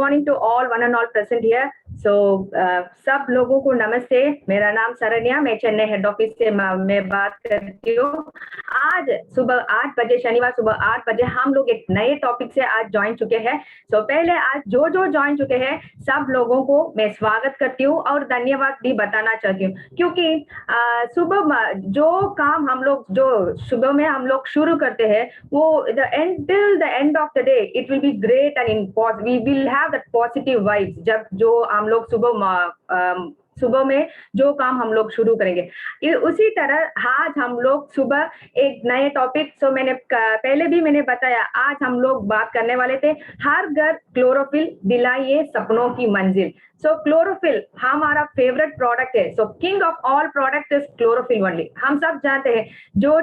morning to all, one and all present here. So, सब लोगों को नमस्ते। मेरा नाम सरन्या, मैं चेन्नई हेड ऑफिस से मैं बात करती हूँ। आज सुबह 8 बजे, शनिवार सुबह 8 बजे हम लोग एक नए टॉपिक से आज ज्वाइन चुके हैं। तो पहले आज जो ज्वाइन चुके हैं सब लोगों को मैं स्वागत करती हूँ और धन्यवाद भी बताना चाहती हूँ, क्योंकि सुबह जो काम हम लोग जो सुबह में हम लोग शुरू करते हैं वो till the end of the day it will be great and we will have that positive vibes जब जो हम लोग सुबह में जो काम हम लोग शुरू करेंगे। उसी तरह आज हम लोग सुबह एक नए टॉपिक, सो मैंने पहले भी मैंने बताया, आज हम लोग बात करने वाले थे हर घर क्लोरोफिल दिलाइए सपनों की मंजिल। सो क्लोरोफिल हमारा फेवरेट प्रोडक्ट है। So king of all product is chlorophyll only. हम सब जानते हैं जो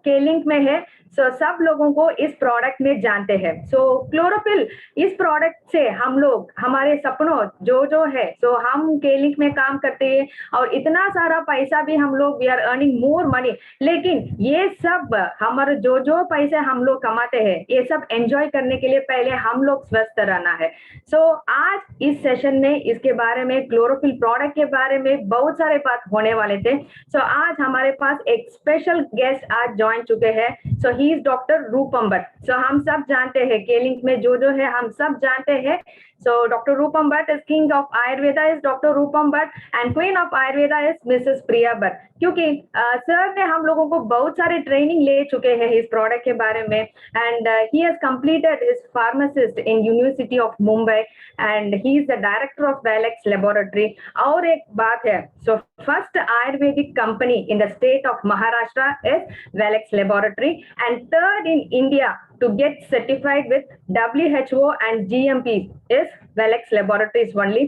केलिंक में है, सो सब लोगों को इस प्रोडक्ट में जानते हैं। सो क्लोरोफिल इस प्रोडक्ट से हम लोग हमारे सपनों जो है, सो हम केलिंक में काम करते हैं और इतना सारा पैसा भी हम लोग we are earning more money, लेकिन ये सब हमारे जो पैसे हम लोग कमाते हैं ये सब एंजॉय करने के लिए पहले हम लोग स्वस्थ रहना है। सो आज इस सेशन में इसके बारे में, क्लोरोफिल प्रोडक्ट के बारे में बहुत सारे बात होने वाले थे। सो आज हमारे पास एक स्पेशल गेस्ट आज ज्वाइन चुके हैं। सो ही इज डॉक्टर रूपम भट्ट। सो हम सब जानते हैं केलिंक में जो है हम सब जानते हैं। So Dr. Rupam Bhatt is king of Ayurveda is Dr. Rupam Bhatt and queen of Ayurveda is Mrs. Priya Bhatt। क्योंकि सर ने हम लोगों को बहुत सारे ट्रेनिंग ले चुके हैं इस प्रोडक्ट के बारे में, and he has completed his pharmacist in university of Mumbai and he is the director of Velex laboratory. और एक बात है, so first Ayurvedic company in the state of Maharashtra is Velex laboratory and third in India to get certified with WHO and GMP is Velex Laboratories only।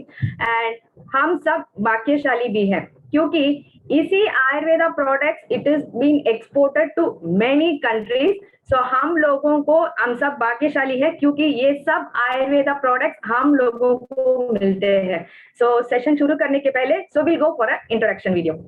and हम सब भाग्यशाली भी हैं क्योंकि इसी Ayurveda products it is being exported to many countries. So हम लोगों को हम सब भाग्यशाली है क्योंकि ये सब आयुर्वेदा प्रोडक्ट्स हम लोगों को मिलते हैं। सो सेशन शुरू करने के पहले so will go for a introduction video.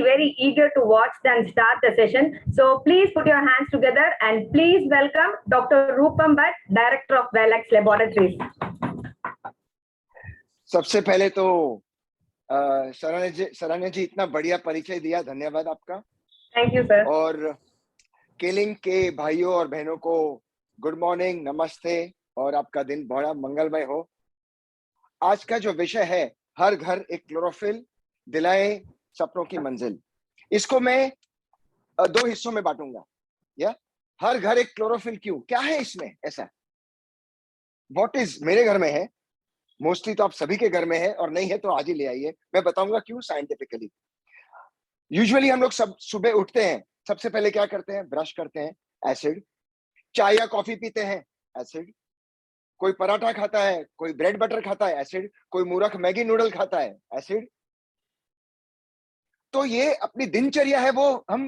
Very eager to watch and start the session. So please put your hands together and please welcome Dr. Rupam Bhatt, Director of Velex Laboratories. सबसे पहले तो सरन्या जी इतना बढ़िया परिचय दिया, धन्यवाद आपका। Thank you sir. और केलिंक के भाइयों और बहनों को गुड मॉर्निंग, नमस्ते और आपका दिन बड़ा मंगलमय हो। आज का जो विषय है हर घर एक क्लोरोफिल दिलाए सपनों की मंजिल, इसको मैं दो हिस्सों में बांटूंगा। या हर घर एक क्लोरोफिल क्यों, क्या है इसमें ऐसा, व्हाट इज, मेरे घर में है, मोस्टली तो आप सभी के घर में है और नहीं है तो आज ही ले आइए, मैं बताऊंगा क्यों साइंटिफिकली। यूजुअली हम लोग सब सुबह उठते हैं, सबसे पहले क्या करते हैं, ब्रश करते हैं, एसिड, चाय या कॉफी पीते हैं, एसिड, कोई पराठा खाता है, कोई ब्रेड बटर खाता है, एसिड, कोई मूर्ख मैगी नूडल खाता है, एसिड। तो ये अपनी दिनचर्या है वो हम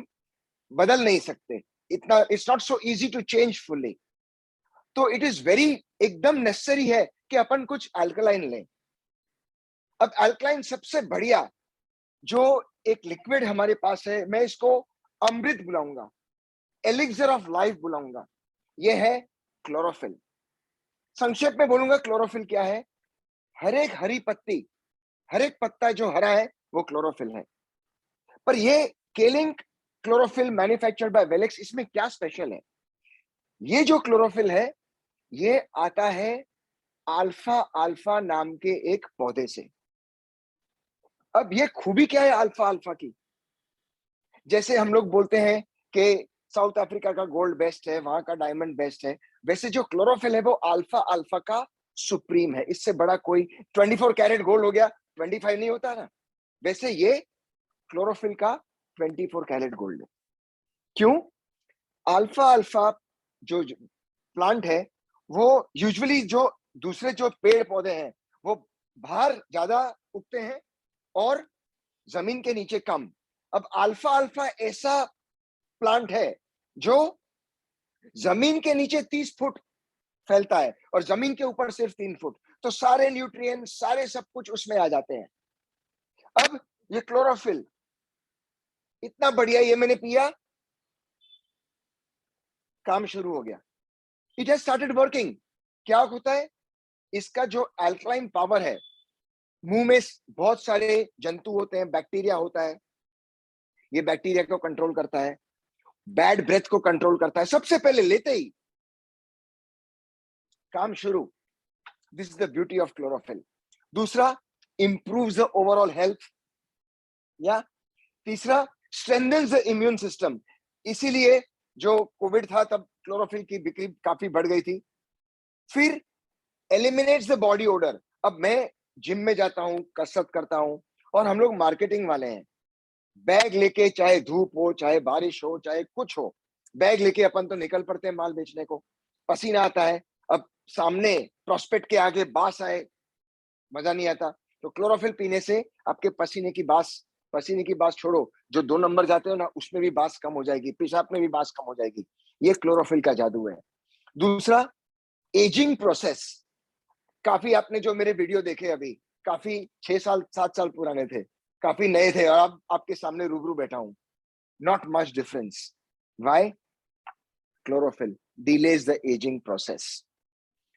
बदल नहीं सकते, इतना it's not so easy to change fully. तो इट इज वेरी एकदम नेसेसरी है कि अपन कुछ अल्कलाइन लें। अब अल्कलाइन सबसे बढ़िया जो एक लिक्विड हमारे पास है, मैं इसको अमृत बुलाऊंगा, एलिक्सर ऑफ लाइफ बुलाऊंगा, ये है क्लोरोफिल। संक्षेप में बोलूंगा क्लोरोफिल क्या है। हर एक हरी पत्ती, हर एक पत्ता जो हरा है वो क्लोरोफिल है। पर ये केलिंक क्लोरोफिल मैन्युफैक्चर्ड बाय वेलेक्स, इसमें क्या स्पेशल है? ये जो क्लोरोफिल है ये आता है अल्फा अल्फा नाम के एक पौधे से। अब ये खूबी क्या है अल्फा अल्फा की? जैसे हम लोग बोलते हैं कि साउथ अफ्रीका का गोल्ड बेस्ट है, वहां का डायमंड बेस्ट है, वैसे जो क्लोरोफिल है वो अल्फा अल्फा का सुप्रीम है। इससे बड़ा कोई 24 कैरेट गोल्ड हो गया, 25 नहीं होता ना, वैसे ये क्लोरोफिल का 24 कैरेट गोल्ड है। क्यों? अल्फा अल्फा जो प्लांट है वो यूजुअली जो दूसरे जो पेड़ पौधे हैं वो बाहर ज्यादा उगते हैं और जमीन के नीचे कम। अब अल्फा अल्फा ऐसा प्लांट है जो जमीन के नीचे 30 फुट फैलता है और जमीन के ऊपर सिर्फ 3 फुट, तो सारे न्यूट्रिएंट सारे सब कुछ उसमें आ जाते हैं। अब ये क्लोरोफिल इतना बढ़िया, ये मैंने पिया, काम शुरू हो गया, इट हैज स्टार्टेड वर्किंग। क्या होता है, इसका जो अल्कलाइन पावर है, मुंह में बहुत सारे जंतु होते हैं, बैक्टीरिया होता है, ये बैक्टीरिया को कंट्रोल करता है, बैड ब्रेथ को कंट्रोल करता है, सबसे पहले लेते ही काम शुरू। This is the beauty of chlorophyll. दूसरा, इंप्रूव्स द ओवरऑल हेल्थ, या तीसरा, स्ट्रेंथन्स द इम्यून सिस्टम। इसीलिए जो कोविड था तब क्लोरोफिल की बिक्री काफी बढ़ गई थी। फिर एलिमिनेट्स द बॉडी ओडर। अब मैं जिम में जाता हूं, कसरत करता हूं, और हम लोग मार्केटिंग वाले हैं, बैग लेके, चाहे धूप हो, चाहे बारिश हो, चाहे कुछ हो, बैग लेके अपन तो निकल पड़ते हैं माल बेचने को, पसीना आता है। अब सामने प्रोस्पेक्ट के आगे बास आए, मजा नहीं आता। तो क्लोरोफिल पीने से आपके पसीने की बास छोड़ो, जो 2 नंबर जाते हो ना, उसमें भी बास कम हो जाएगी, पेशाब में भी बास कम हो जाएगी। ये क्लोरोफिल का जादू है। दूसरा, एजिंग प्रोसेस। काफी आपने जो मेरे वीडियो देखे अभी, काफी 6 साल 7 साल पुराने थे, काफी नए थे, और अब आपके सामने रूबरू बैठा हूं, not much difference. Why? Chlorophyll delays the ageing process.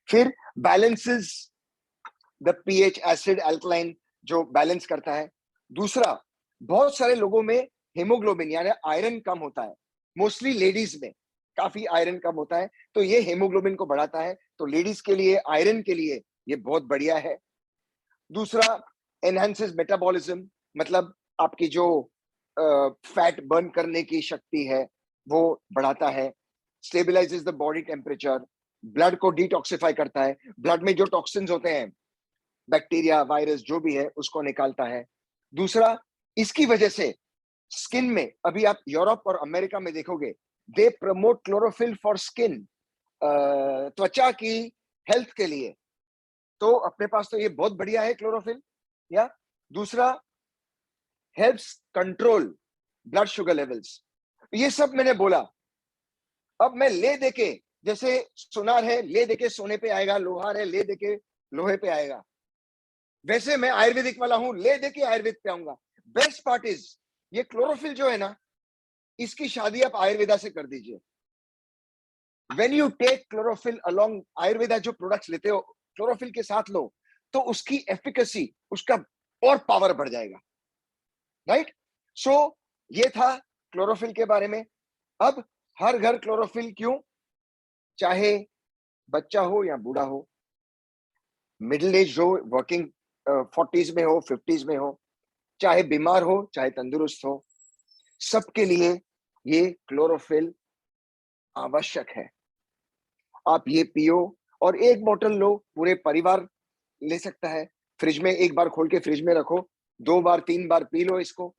फिर balances the pH, acid alkaline, जो बैलेंस करता है। दूसरा, बहुत सारे लोगों में हेमोग्लोबिन यानी आयरन कम होता है, मोस्टली लेडीज में काफी आयरन कम होता है, तो ये हेमोग्लोबिन को बढ़ाता है। तो लेडीज के लिए, आयरन के लिए ये बहुत बढ़िया है। दूसरा, एनहांसेस मेटाबॉलिज्म, मतलब आपकी जो फैट बर्न करने की शक्ति है वो बढ़ाता है। Stabilises the body temperature, blood को डिटॉक्सिफाई करता है, ब्लड में जो टॉक्सिन्स होते हैं, बैक्टीरिया, वायरस, जो भी है, उसको निकालता है। दूसरा, इसकी वजह से स्किन में, अभी आप यूरोप और अमेरिका में देखोगे, they promote chlorophyll for skin, त्वचा की हेल्थ के लिए। तो अपने पास तो ये बहुत बढ़िया है क्लोरोफिल। या दूसरा, helps control blood sugar levels. ये सब मैंने बोला। अब मैं ले देके, जैसे सुनार है, ले देके सोने पे आएगा, लोहार है, ले देके लोहे पे आएगा, वैसे मैं आयुर्वेदिक वाला हूं, ले देके आयुर्वेद पे आऊंगा। बेस्ट पार्ट इज, ये क्लोरोफिल जो है ना, इसकी शादी आप आयुर्वेदा से कर दीजिए। When you take chlorophyll along, Ayurveda जो प्रोडक्ट्स लेते हो, क्लोरोफिल के साथ लो, तो उसकी एफिकेसी, उसका और पावर बढ़ जाएगा, राइट? सो ये था क्लोरोफिल के बारे में। अब हर घर क्लोरोफिल क्यों? चाहे बच्चा हो या बूढ़ा हो, मिडिल एज हो, वर्किंग 40s में हो, 50s में हो, चाहे बीमार हो, चाहे तंदुरुस्त हो, सबके लिए ये क्लोरोफिल आवश्यक है। आप ये पियो, और एक बोतल लो, पूरे परिवार ले सकता है। फ्रिज में एक बार खोल के फ्रिज में रखो, 2 बार 3 बार पी लो इसको।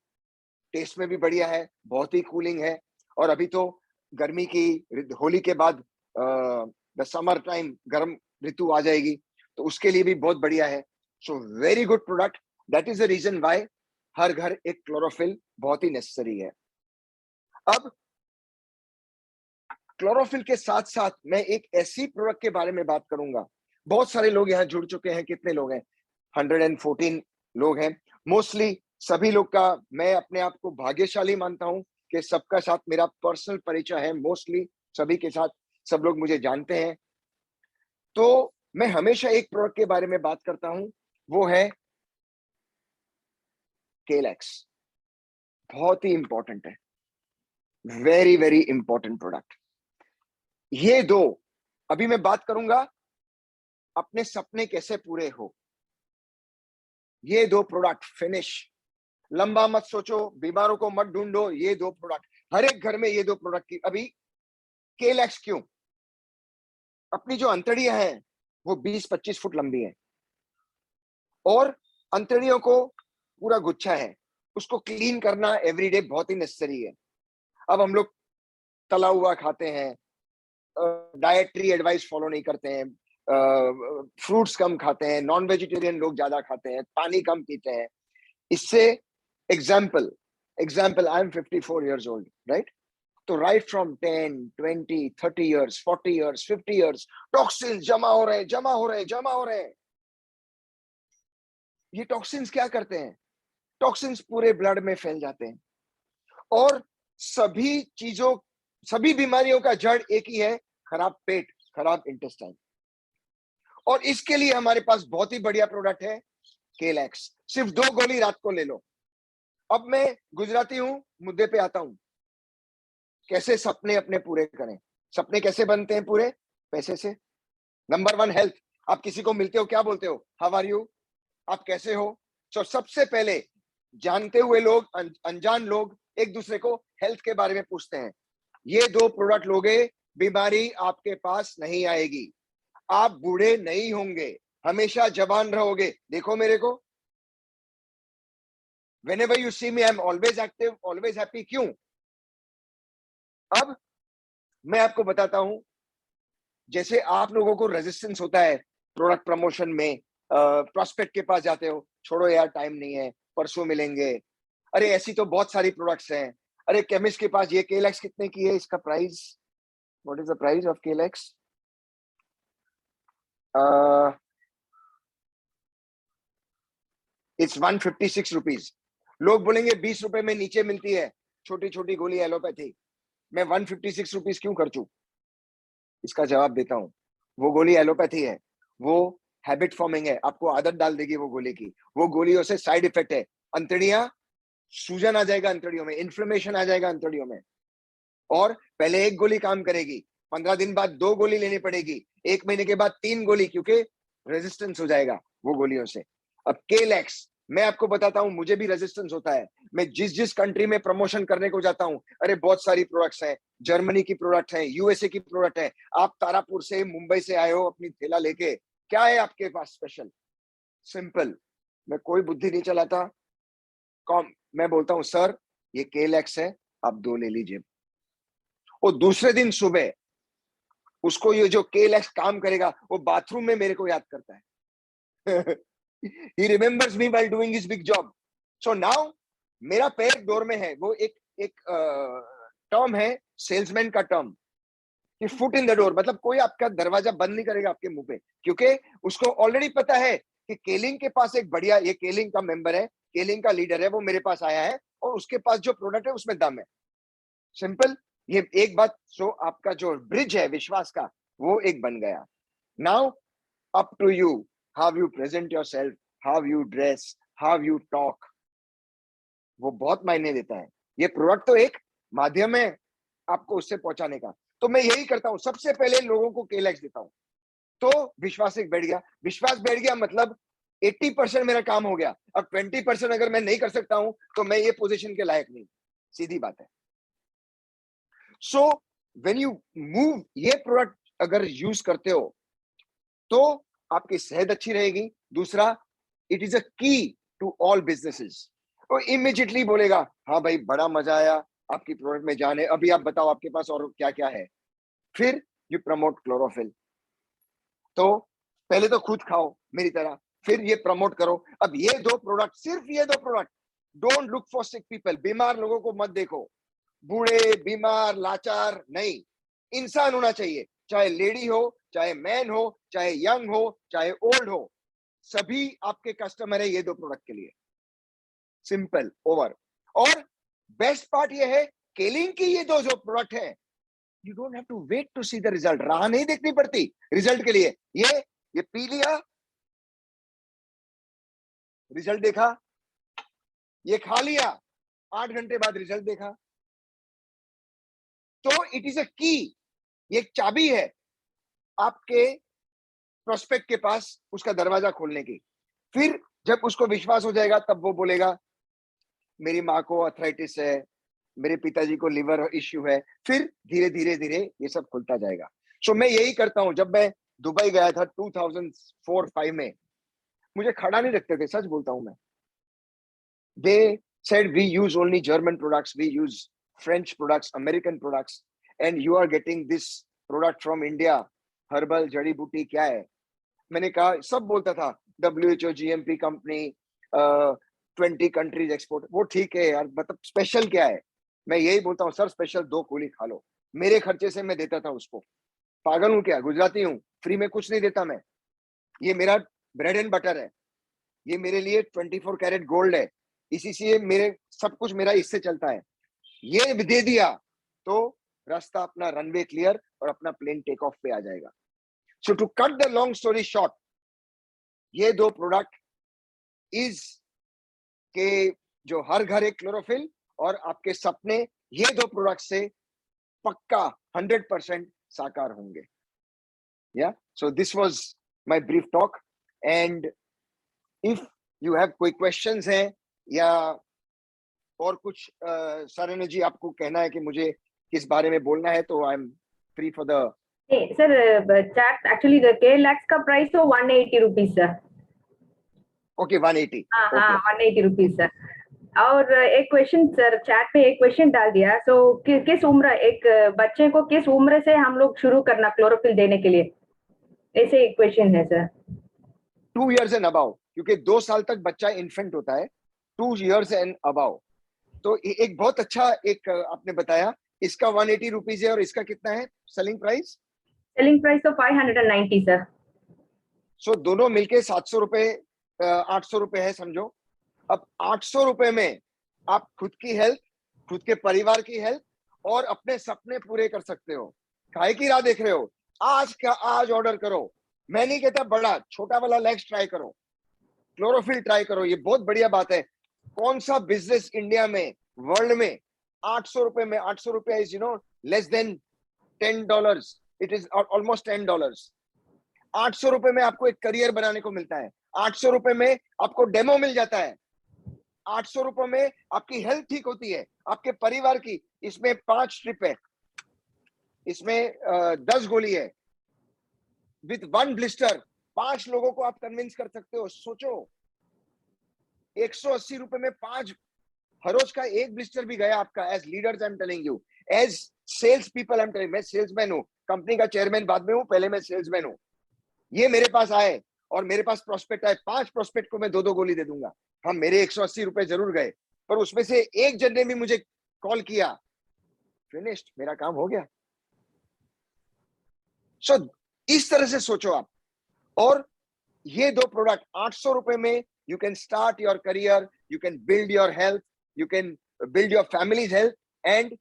टेस्ट में भी बढ़िया है, बहुत ही कूलिंग है। और अभी तो गर्मी की, होली के बाद द समर टाइम, गर्म ऋतु आ जाएगी, तो उसके लिए भी बहुत बढ़िया है। So very good product. That is the reason why हर घर एक क्लोरोफिल बहुत ही नेसेसरी है। अब क्लोरोफिल के साथ साथ मैं एक ऐसी प्रोडक्ट के बारे में बात करूंगा। बहुत सारे लोग यहाँ जुड़ चुके हैं, कितने लोग हैं? 114 लोग हैं। मोस्टली सभी लोग का मैं अपने आप को भाग्यशाली मानता हूं कि सबका साथ मेरा पर्सनल परिचय है, मोस्टली सभी के साथ, सब लोग मुझे जानते हैं। तो मैं हमेशा एक प्रोडक्ट के बारे में बात करता हूं, वो है केलैक्स। बहुत ही इंपॉर्टेंट है, वेरी वेरी इंपॉर्टेंट प्रोडक्ट। ये दो, अभी मैं बात करूंगा अपने सपने कैसे पूरे हो, ये दो प्रोडक्ट फिनिश। लंबा मत सोचो, बीमारों को मत ढूंढो, ये दो प्रोडक्ट हर एक घर में ये दो प्रोडक्ट की। अभी केलैक्स क्यों? अपनी जो अंतड़ियां हैं वो 20-25 फुट लंबी है और अंतड़ियों को पूरा गुच्छा है, उसको क्लीन करना एवरीडे बहुत ही नेसेसरी है। अब हम लोग तला हुआ खाते हैं, डाइटरी एडवाइस फॉलो नहीं करते हैं, फ्रूट्स कम खाते हैं, नॉन वेजिटेरियन लोग ज्यादा खाते हैं, पानी कम पीते हैं। इससे example example I am 54 years old, right? तो right from 10, 20, 30 years, 40 years, 50 years toxins जमा हो रहे हैं, जमा हो रहे हैं, जमा हो रहे हैं। ये टॉक्सिन्स क्या करते हैं? टॉक्सिन्स पूरे ब्लड में फैल जाते हैं और सभी बीमारियों का जड़ एक ही है, खराब पेट, खराब इंटेस्टाइन। और इसके लिए हमारे पास बहुत ही बढ़िया प्रोडक्ट है केलैक्स। सिर्फ 2 गोली रात को ले लो। अब मैं गुजराती हूं, मुद्दे पे आता हूं। कैसे सपने अपने पूरे करें? सपने कैसे बनते हैं पूरे? पैसे से। Number 1 health. आप किसी को मिलते हो, क्या बोलते हो? How are you? आप कैसे हो? तो सबसे पहले जानते हुए लोग, अनजान लोग एक दूसरे को हेल्थ के बारे में पूछते हैं। ये 2 प्रोडक्ट लोगे, बीमारी आपके पास नहीं आएगी, आप बूढ़े नहीं होंगे, हमेशा जवान रहोगे। देखो मेरे को, whenever you see me, I'm always active, always happy। क्यों? अब मैं आपको बताता हूं, जैसे आप लोगों को रेजिस्टेंस होता है प्रोडक्ट प्रमोशन में, प्रोस्पेक्ट के पास जाते हो, छोड़ो यार टाइम नहीं है, परसों मिलेंगे। अरे ऐसी तो बहुत सारी प्रोडक्ट्स हैं। अरे केमिस्ट के पास ये केलैक्स कितने की है, इसका price, what is the price of Kelax? It's 156 rupees. लोग बोलेंगे 20 रुपए में नीचे मिलती है छोटी छोटी गोली एलोपैथी, मैं 156 रुपीज क्यों खर्चूं? इसका जवाब देता हूं। वो गोली एलोपैथी है, वो हैबिट फॉर्मिंग है, आपको आदत डाल देगी वो गोली की। वो गोलियों से साइड इफेक्ट है, अंतड़ियां, सूजन आ जाएगा अंतड़ियों में, इन्फ्लेमेशन आ जाएगा अंतड़ियों में। और पहले 1 गोली काम करेगी, 15 दिन बाद 2 गोली लेनी पड़ेगी, 1 महीने के बाद 3 गोली, क्योंकि रेजिस्टेंस हो जाएगा वो गोलियों से। अब केलैक्स, मैं आपको बताता हूं, मुझे भी रेजिस्टेंस होता है। मैं जिस जिस कंट्री में प्रमोशन करने को जाता हूं, अरे बहुत सारी प्रोडक्ट्स हैं, जर्मनी की प्रोडक्ट है, यूएसए की प्रोडक्ट है। आप तारापुर से, मुंबई से आए हो अपनी थैला लेके, क्या है आपके पास स्पेशल? सिंपल, मैं कोई बुद्धि नहीं चलाता। कॉम मैं बोलता हूं सर ये केलैक्स है, आप 2 ले लीजिए। और दूसरे दिन सुबह उसको ये जो केलैक्स काम करेगा, वो बाथरूम में मेरे को याद करता है। He remembers me while doing his big job. So now मेरा पैर डोर में है। वो एक एक टर्म है, सेल्समैन का टर्म, कि फुट इन द डोर, मतलब कोई आपका दरवाजा बंद नहीं करेगा आपके मुंह पे, क्योंकि उसको ऑलरेडी पता है कि केलिंग के पास एक बढ़िया, ये केलिंग का मेंबर है, केलिंग का लीडर है, वो मेरे पास आया है और उसके पास जो प्रोडक्ट है उसमें दम है। सिंपल, ये एक बात। सो आपका जो ब्रिज है विश्वास का, वो एक बन गया। Now up to you, how you present yourself, how you dress, how you talk, वो बहुत मायने देता है। ये प्रोडक्ट तो एक माध्यम है आपको उससे पहुंचाने का। तो मैं यही करता हूं, सबसे पहले लोगों को केलैक्स देता हूं, तो विश्वास एक बैठ गया। विश्वास बैठ गया मतलब 80% मेरा काम हो गया। अब 20% अगर मैं नहीं कर सकता हूं तो मैं ये पोजीशन के लायक नहीं, सीधी बात है। सो व्हेन यू मूव, ये प्रोडक्ट अगर यूज करते हो तो आपकी सेहत अच्छी रहेगी। दूसरा, इट इज अ की टू ऑल बिजनेसेस। वो इमीडिएटली बोलेगा हाँ भाई बड़ा मजा आया आपकी प्रोडक्ट में जाने, अभी आप बताओ आपके पास और क्या क्या है। फिर यू प्रमोट क्लोरोफिल। तो पहले तो खुद खाओ मेरी तरह, फिर ये प्रमोट करो। अब ये 2 प्रोडक्ट, सिर्फ ये 2 product. Don't look for sick people, बीमार लोगों को मत देखो, बूढ़े बीमार लाचार नहीं, इंसान होना चाहिए, चाहे लेडी हो, चाहे मैन हो, चाहे यंग हो, चाहे ओल्ड हो, सभी आपके कस्टमर है ये 2 प्रोडक्ट के लिए। Simple, over. और बेस्ट पार्ट ये है, केलिंग की ये 2 जो प्रोडक्ट है, you don't have to wait to see the result, राह नहीं देखनी पड़ती रिजल्ट के लिए। ये पी लिया, रिजल्ट देखा, ये खा लिया, 8 घंटे बाद रिजल्ट देखा। तो इट इज अ की, ये एक चाबी है आपके प्रोस्पेक्ट के पास उसका दरवाजा खोलने की। फिर जब उसको विश्वास हो जाएगा तब वो बोलेगा मेरी माँ को अर्थराइटिस है, मेरे पिताजी को लिवर इश्यू है, फिर धीरे धीरे धीरे ये सब खुलता जाएगा। सो मैं यही करता हूँ। जब मैं दुबई गया था 2004-5 में, मुझे खड़ा नहीं रखते थे, सच बोलता हूँ मैं। They said we use only German products, we use French products, American products, and you are getting this product from India. Herbal जड़ी बूटी क्या है? मैंने कहा, सब बोलता था WHO GMP company, 20 countries export. वो ठीक है यार, मतलब स्पेशल क्या है? मैं यही बोलता हूँ, सर स्पेशल 2 गोली खा लो। मेरे खर्चे से मैं देता था उसको। पागल हूँ क्या? गुजराती हूँ, फ्री में कुछ नहीं देता मैं। ये मेरा ब्रेड एंड बटर है, ये मेरे लिए 24 कैरेट गोल्ड है, इसी से मेरे सब कुछ मेरा इससे चलता है। ये दे दिया तो रास्ता अपना रनवे क्लियर और अपना प्लेन टेक ऑफ पे आ जाएगा। So to cut the long story short, ये 2 प्रोडक्ट इज के जो हर घर एक क्लोरोफिल और आपके सपने, ये 2 प्रोडक्ट से पक्का 100% साकार होंगे। या so this was my brief talk, and if you have कोई क्वेश्चंस हैं या और कुछ सरन जी आपको कहना है कि मुझे किस बारे में बोलना है, तो I am free for the. Sir chat actually के लैक्स का प्राइस तो 180 रुपीज सर। ओके 180। हाँ हाँ 180 रुपीज सर। और एक क्वेश्चन सर, चैट पे एक क्वेश्चन डाल दिया। सो किस उम्र, एक बच्चे को किस उम्र से हम लोग शुरू करना क्लोरोफिल देने के लिए, ऐसे एक क्वेश्चन है सर। 2 इयर्स एंड अबाउ, क्योंकि 2 साल तक बच्चा इन्फेंट होता है, 2 इयर्स एंड अबाउ। तो एक बहुत अच्छा एक आपने बताया, इसका 180 रुपीज है और इसका कितना है सेलिंग प्राइस? सेलिंग प्राइस तो 590 सर। सो दोनों मिलके 700 रुपए, 800 रुपए है समझो। अब 800 रुपए में आप खुद की हेल्थ, खुद के परिवार की हेल्थ और अपने सपने पूरे कर सकते हो। काहे की राह देख रहे हो? आज का आज ऑर्डर करो। मैं नहीं कहता बड़ा, छोटा वाला लेग्स ट्राई करो, क्लोरोफिल ट्राई करो, ये बहुत बढ़िया बात है। कौन सा बिजनेस इंडिया में, वर्ल्ड में 800 रुपए में, 800 रुपए is less than $10, it is almost $10। 800 रुपए में आपको एक करियर बनाने को मिलता है, 800 रुपए में आपको डेमो मिल जाता है, 800 रुपए में आपकी हेल्थ ठीक होती है, आपके परिवार की। इसमें 5 स्ट्रिप है, इसमें 10 गोली है, विथ 1 ब्लिस्टर 5 लोगों को आप कन्विंस कर सकते हो। सोचो 180 रुपए में 5, हर रोज का 1 ब्लिस्टर भी गया आपका। As leaders I am telling you, as sales people I am telling, मैं सेल्समैन हूं, कंपनी का चेयरमैन बाद में हूं, पहले मैं सेल्समैन हूं। ये मेरे पास आए और मेरे पास प्रोस्पेक्ट आए, 5 प्रोस्पेक्ट को मैं 2-2 गोली दे दूंगा। हम मेरे 180 रुपए जरूर गए, पर उसमें से एक जन ने भी मुझे कॉल किया, फिनिश्ड, मेरा काम हो गया। सो इस तरह से सोचो आप। और ये 2 प्रोडक्ट 800 रुपए में you can start your career, you can build your health, you can build your families health and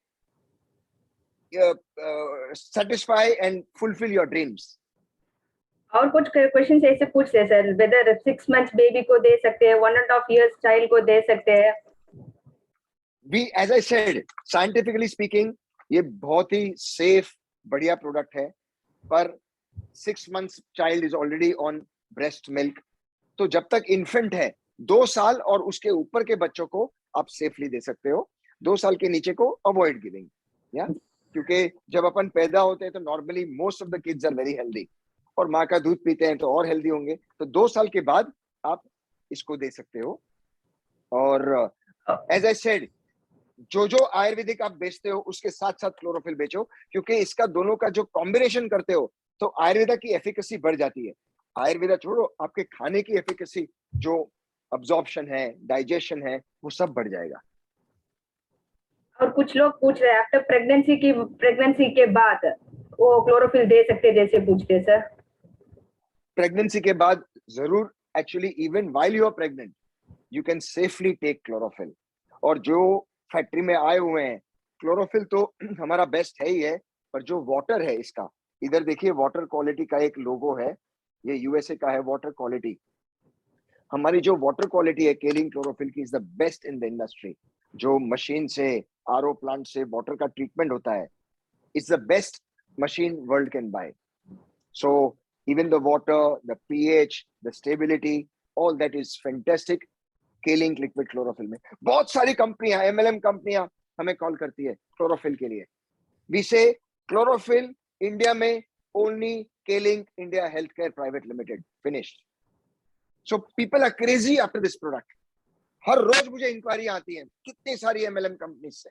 satisfy and fulfill your dreams. और कुछ क्वेश्चन ऐसे पूछते हैं सर, वेदर 6 मंथ्स बेबी को दे सकते हैं, 1.5 इयर्स चाइल्ड को दे सकते हैं? We, as I said, scientifically speaking, ये बहुत ही सेफ बढ़िया प्रोडक्ट है, पर 6 months child is already on breast milk, तो जब तक इन्फेंट है 2 साल और उसके ऊपर के बच्चों को आप सेफली दे सकते हो, 2 साल के नीचे को अवॉइड गिविंग। या क्योंकि जब अपन पैदा होते हैं तो normally most of the kids are very healthy, और माँ का दूध पीते हैं तो और हेल्दी होंगे, तो 2 साल के बाद आप इसको दे सकते हो। और एज आई सेड, जो आयुर्वेदिक आप बेचते हो उसके साथ साथ क्लोरोफिल बेचो, क्योंकि इसका दोनों का जो कॉम्बिनेशन करते हो तो आयुर्वेदा की एफिकेसी बढ़ जाती है। आयुर्वेदा छोड़ो, आपके खाने की एफिकेसी, जो अब्जॉर्प्शन है, डाइजेशन है, वो सब बढ़ जाएगा। और कुछ लोग पूछ रहे हैं आफ्टर प्रेगनेंसी के बाद वो क्लोरोफिल दे सकते, जैसे पूछते सर। प्रेगनेंसी के बाद जरूर, actually even while you are pregnant you can safely take chlorophyll. और जो फैक्ट्री में आए हुए हैं, क्लोरोफिल तो हमारा बेस्ट है ही है, पर जो वाटर है इसका, इधर देखिए वाटर क्वालिटी का एक लोगो है, ये यूएसए का है वाटर क्वालिटी। हमारी जो वाटर क्वालिटी है केलिन क्लोरोफिल की is the best in the industry. जो मशीन से, आरओ प्लांट से वाटर का ट्रीटमेंट होता है, it's the best machine world can buy. So even the water, the pH, the stability, all that is fantastic. K-Link liquid chlorophyll में बहुत सारी कंपनियां, MLM कंपनियां हमें कॉल करती है क्लोरोफिल के लिए। वी से क्लोरोफिल इंडिया में only Kelling India health care private limited, finished. So people are crazy after this product. हर रोज मुझे इंक्वायरी आती है कितनी सारी एमएलएम कंपनी से।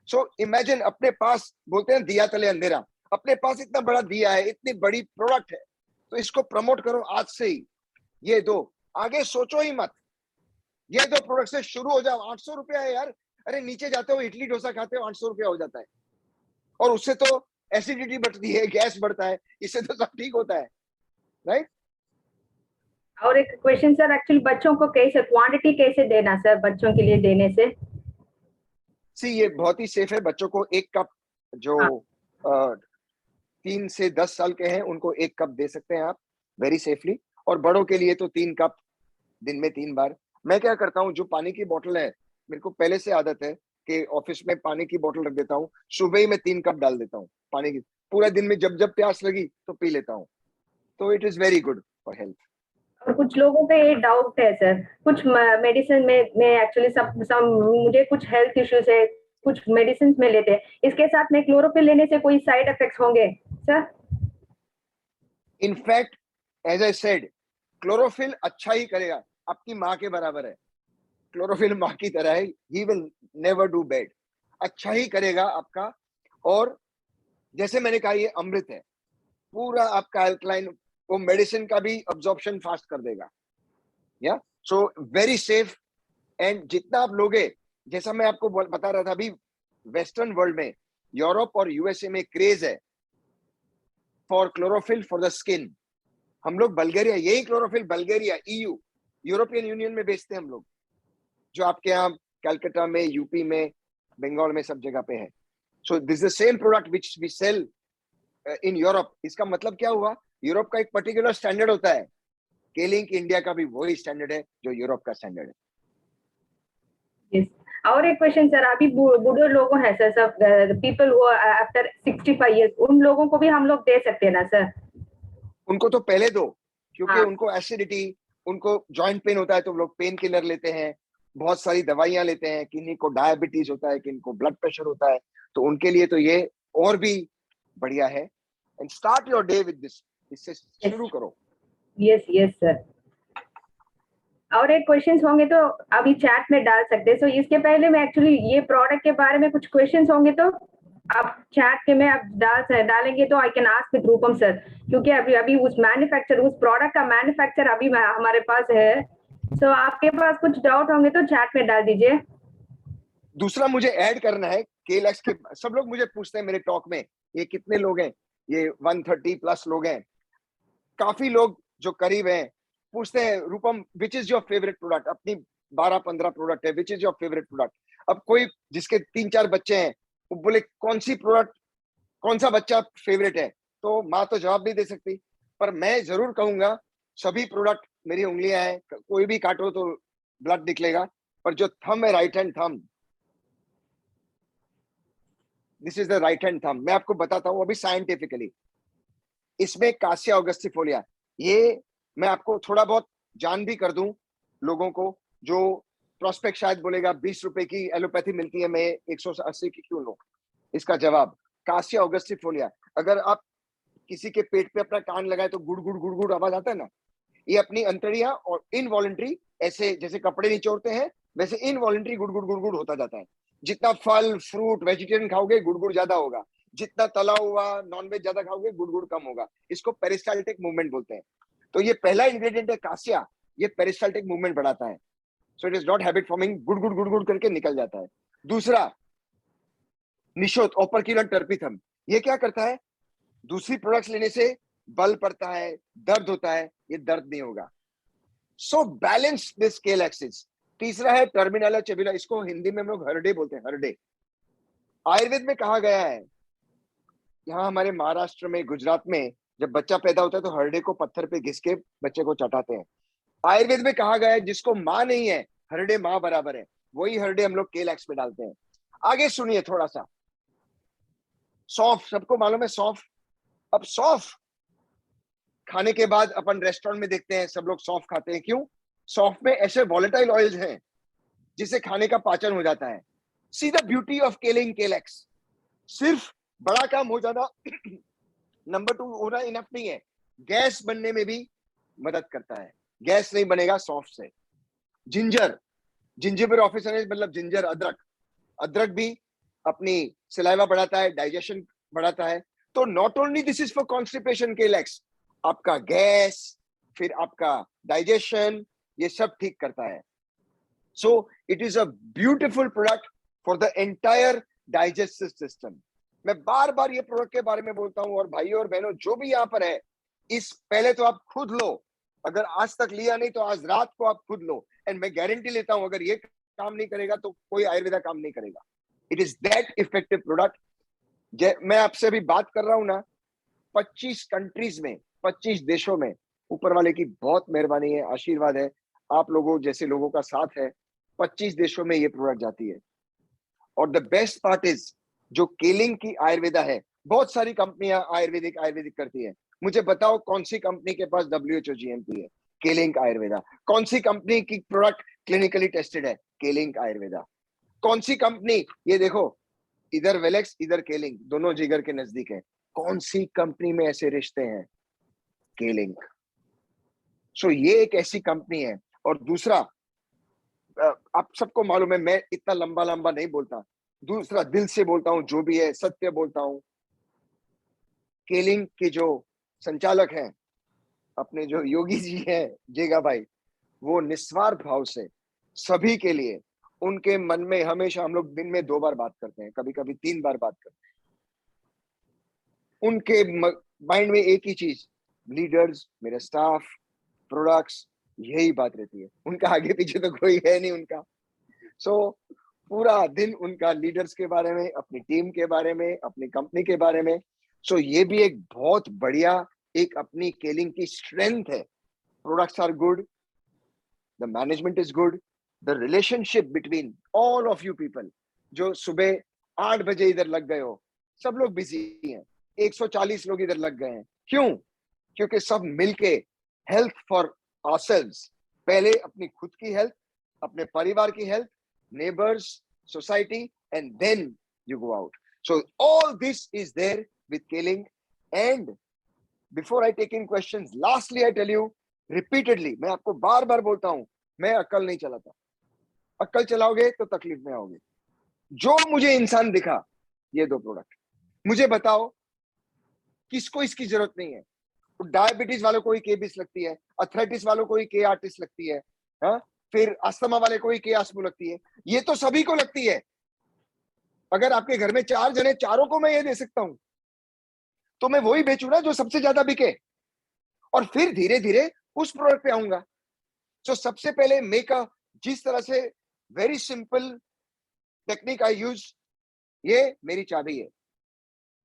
सो इमेजिन, अपने पास बोलते हैं दिया तले अंधेरा, अपने पास इतना बड़ा दिया है, इतनी बड़ी प्रोडक्ट है, तो इसको प्रमोट करो आज से ही। ये दो, आगे सोचो ही मत, ये दो प्रोडक्ट से शुरू हो जाओ। 800 रुपया है यार, अरे नीचे जाते हो इडली डोसा खाते हो 800 रुपया हो जाता है, और उससे तो एसिडिटी बढ़ती है, गैस बढ़ता है, इससे तो सब ठीक होता है, राइट। और एक क्वेश्चन सर, एक्चुअली बच्चों को कैसे क्वांटिटी कैसे देना सर, बच्चों के लिए देने से? सी ये बहुत ही सेफ है। बच्चों को 1 कप, जो हाँ। 3 से 10 साल के हैं उनको 1 कप दे सकते हैं आप वेरी सेफली, और बड़ों के लिए तो 3 कप दिन में 3 बार। मैं क्या करता हूँ, जो पानी की बोतल है, मेरे को पहले से आदत है कि ऑफिस में पानी की बोतल रख देता हूँ, सुबह ही मैं 3 कप डाल देता हूँ पानी की। पूरा दिन में जब जब प्यास लगी तो पी लेता हूँ, तो it is very good for health. और कुछ लोगों का ये डाउट है सर, कुछ मेडिसिन में एक्चुअली सब मुझे कुछ हेल्थ इश्यूज है, कुछ मेडिसिन में लेते हैं, इसके साथ में क्लोरोफिल लेने से कोई साइड इफेक्ट्स होंगे sir? In fact as I said, chlorophyll अच्छा ही करेगा, आपकी माँ के बराबर है। क्लोरोफिल माँ की तरह है, he will never do bad, अच्छा ही करेगा आपका। और जैसे मैंने कहा, ये अमृत है, पूरा आपका अल्कलाइन, वो मेडिसिन का भी अब्जॉर्प्शन फास्ट कर देगा। या सो वेरी सेफ। एंड जितना आप लोगे, जैसा मैं आपको बता रहा था अभी, वेस्टर्न वर्ल्ड में, यूरोप और यूएसए में क्रेज है for chlorophyll for the skin. हम लोग बल्गेरिया, यही chlorophyll Bulgaria, EU, European union में बेचते हैं हम लोग, जो आपके यहाँ कलकत्ता में, यूपी में, बंगाल में, सब जगह पे है। So this the same product which we sell in Europe. इसका मतलब क्या हुआ, यूरोप का एक पर्टिकुलर स्टैंडर्ड होता है, केलिंग इंडिया का भी वही स्टैंडर्ड है जो यूरोप का स्टैंडर्ड है। Yes. और एक क्वेश्चन सर, अभी बूढ़े लोग हैं सर, सब पीपल हु आफ्टर 65 इयर्स, उन लोगों को भी हम लोग दे सकते हैं ना सर? उनको तो पहले दो, क्योंकि हाँ। उनको एसिडिटी, उनको जॉइंट पेन होता है तो लोग पेन किलर लेते हैं, बहुत सारी दवाइयां लेते हैं, किन्हीं को डायबिटीज होता है, किन्हीं को ब्लड प्रेशर होता है, तो उनके लिए तो ये और भी बढ़िया है। And start your day with this, इससे शुरू करो। Yes yes sir. और एक क्वेश्चंस होंगे तो अभी चैट में डाल सकते हैं। सो इसके पहले मैं एक्चुअली ये प्रोडक्ट के बारे में कुछ क्वेश्चंस होंगे तो आप चैट के में आप डालेंगे तो I can ask with Rupam sir, क्योंकि अभी अभी उस प्रोडक्ट का मैन्युफैक्चर अभी हमारे पास है। सो आपके पास कुछ डाउट होंगे तो चैट में डाल दीजिए। दूसरा मुझे ऐड करना है, केलैक्स के सब लोग मुझे पूछते हैं मेरे टॉक में, ये कितने लोग हैं, ये 130 प्लस लोग हैं, काफी लोग जो करीब हैं पूछते हैं, Rupam which is your favourite product. अपनी 12-15 प्रोडक्ट है, which is your favourite product. अब कोई जिसके 3-4 बच्चे हैं, वो बोले कौन सी प्रोडक्ट, कौन सा बच्चा फेवरेट है, तो माँ तो जवाब नहीं दे सकती, पर मैं जरूर कहूंगा सभी प्रोडक्ट मेरी उंगलियां हैं, कोई भी काटो तो ब्लड निकलेगा, पर जो थंब है, right hand thumb, this is the right hand thumb. मैं आपको बताता हूं अभी साइंटिफिकली, इसमें कासिया ऑगस्टिफोलिया, ये मैं आपको थोड़ा बहुत जान भी कर दूं लोगों को, जो प्रोस्पेक्ट शायद बोलेगा 20 रुपए की एलोपैथी मिलती है, मैं 180 की क्यों लूं। इसका जवाब, कासिया ऑगस्टिफोलिया, अगर आप किसी के पेट पे अपना कान लगाए तो गुड़ गुड़ गुड़ गुड़ आवाज आता है ना, ये अपनी अंतड़ियां और इनवॉलेंट्री, ऐसे जैसे कपड़े निचोड़ते हैं वैसे इनवॉलेंट्री गुड़ गुड़ गुड़ गुड़ होता जाता है। जितना फल फ्रूट वेजिटेरियन खाओगे गुड़ गुड़ ज्यादा होगा, जितना तला हुआ नॉनवेज ज्यादा खाओगे गुड़ गुड़ कम होगा। इसको पेरिस्टाल्टिक मूवमेंट बोलते हैं। तो ये पहला इंग्रेडिएंट है कासिया, ये पेरिस्टाल्टिक मूवमेंट बढ़ाता है। सो it is not habit forming, गुड़ गुड़ गुड़ गुड़ करके निकल जाता है। दूसरा, निशोथ ओपर्क्यूलन टर्पिथम, ये क्या करता है, दूसरी प्रोडक्ट्स लेने से बल पड़ता है, दर्द होता है, ये दर्द नहीं होगा। So balance this scale axis. तीसरा है टर्मिनला चेबुला, इसको हिंदी में हम लोग हरडे बोलते हैं, हरडे। आयुर्वेद में कहा गया है, यहाँ हमारे महाराष्ट्र में, गुजरात में, जब बच्चा पैदा होता है तो हरडे को पत्थर पे घिस के बच्चे को चटाते हैं। आयुर्वेद में कहा गया है जिसको माँ नहीं है, हरडे माँ बराबर है, वही हरडे हम लोग केलैक्स पे डालते हैं। आगे सुनिए थोड़ा सा, सौंफ, सबको मालूम है सौंफ। अब सौंफ खाने के बाद अपन रेस्टोरेंट में देखते हैं सब लोग सौंफ खाते हैं, क्यों? सौंफ में ऐसे वॉलेटाइल ऑयल्स हैं जिससे खाने का पाचन हो जाता है। See the beauty of केलिंग calyx. सिर्फ बड़ा काम हो जाना, नंबर 2 होना इनफ नहीं है, गैस बनने में भी मदद करता है। गैस नहीं बनेगा सौंफ से। जिंजर, जिंजिबर ऑफिसर मतलब जिंजर, अदरक, अदरक भी अपनी सलाइवा बढ़ाता है, डाइजेशन बढ़ाता है। तो not only this is for constipation calyx, आपका गैस, फिर आपका डाइजेशन, ये सब ठीक करता है। सो it is a beautiful product for the entire digestive system. मैं बार बार ये प्रोडक्ट के बारे में बोलता हूं, और भाइयों और बहनों जो भी यहाँ पर है, इस पहले तो आप खुद लो, अगर आज तक लिया नहीं तो आज रात को आप खुद लो, एंड मैं गारंटी लेता हूं अगर ये काम नहीं करेगा तो कोई आयुर्वेदा काम नहीं करेगा। It is that effective product. मैं आपसे अभी बात कर रहा हूं ना, 25 कंट्रीज में, 25 देशों में, ऊपर वाले की बहुत मेहरबानी है, आशीर्वाद है, आप लोगों जैसे लोगों का साथ है, 25 देशों में ये प्रोडक्ट जाती है। और द बेस्ट पार्ट इज, जो केलिंग की आयुर्वेदा है, बहुत सारी कंपनियां आयुर्वेदिक करती है, मुझे बताओ कौन सी कंपनी के पास WHO GMP है? केलिंग आयुर्वेदा। कौन सी कंपनी की प्रोडक्ट क्लिनिकली टेस्टेड है? केलिंग आयुर्वेदा। कौन सी कंपनी, ये देखो, इधर वेलेक्स इधर केलिंग, दोनों जिगर के नजदीक है, कौन सी कंपनी में ऐसे रिश्ते हैं? केलिंग। सो ये एक ऐसी कंपनी है। और दूसरा, आप सबको मालूम है मैं इतना लंबा लंबा नहीं बोलता, दूसरा दिल से बोलता हूं, जो भी है सत्य बोलता हूं। केलिंग के जो संचालक हैं, अपने जो योगी जी हैं, जेगा भाई, वो निस्वार्थ भाव से सभी के लिए, उनके मन में हमेशा, हम लोग दिन में 2 बार बात करते हैं, कभी कभी 3 बार बात करते हैं, उनके माइंड में एक ही चीज, लीडर्स, मेरे स्टाफ, प्रोडक्ट्स, यही बात रहती है। उनका आगे पीछे तो कोई है नहीं उनका। सो पूरा दिन उनका लीडर्स के बारे में, अपनी टीम के बारे में, अपनी कंपनी के बारे में। सो ये भी एक बहुत बढ़िया, एक अपनी केलिंग की स्ट्रेंथ है। Products are good, the management is good, the relationship between all of you people, जो सुबह 8 बजे इधर लग गए हो, सब लोग बिजी हैं, 140 लोग इधर लग गए हैं, क्यों? क्योंकि सब मिलके हेल्थ फॉर आवरसेल्व्स, पहले अपनी खुद की हेल्थ, अपने परिवार की health, neighbors, society, and then you go out. So all this is there with Keling. And before I take in questions, lastly I tell you repeatedly, मैं आपको बार बार बोलता हूं, मैं अक्ल नहीं चलाता। अक्ल चलाओगे तो तकलीफ में आओगे। जो मुझे इंसान दिखा, ये 2 प्रोडक्ट, मुझे बताओ किसको इसकी जरूरत नहीं है? डायबिटीज वालों को ही केबिस लगती है, अर्थराइटिस वालों को ही के आर्टिस्ट लगती है, हाँ? फिर अस्थमा वाले को ही के आस्मो लगती है, ये तो सभी को लगती है। अगर आपके घर में 4 जने, चारों को मैं ये दे सकता हूं, तो मैं वही बेचू ना जो सबसे ज्यादा बिके, और फिर धीरे धीरे उस प्रोडक्ट पे आऊंगा। सो सबसे पहले मेक अ, जिस तरह से वेरी सिंपल टेक्निक आई यूज, ये मेरी चाबी है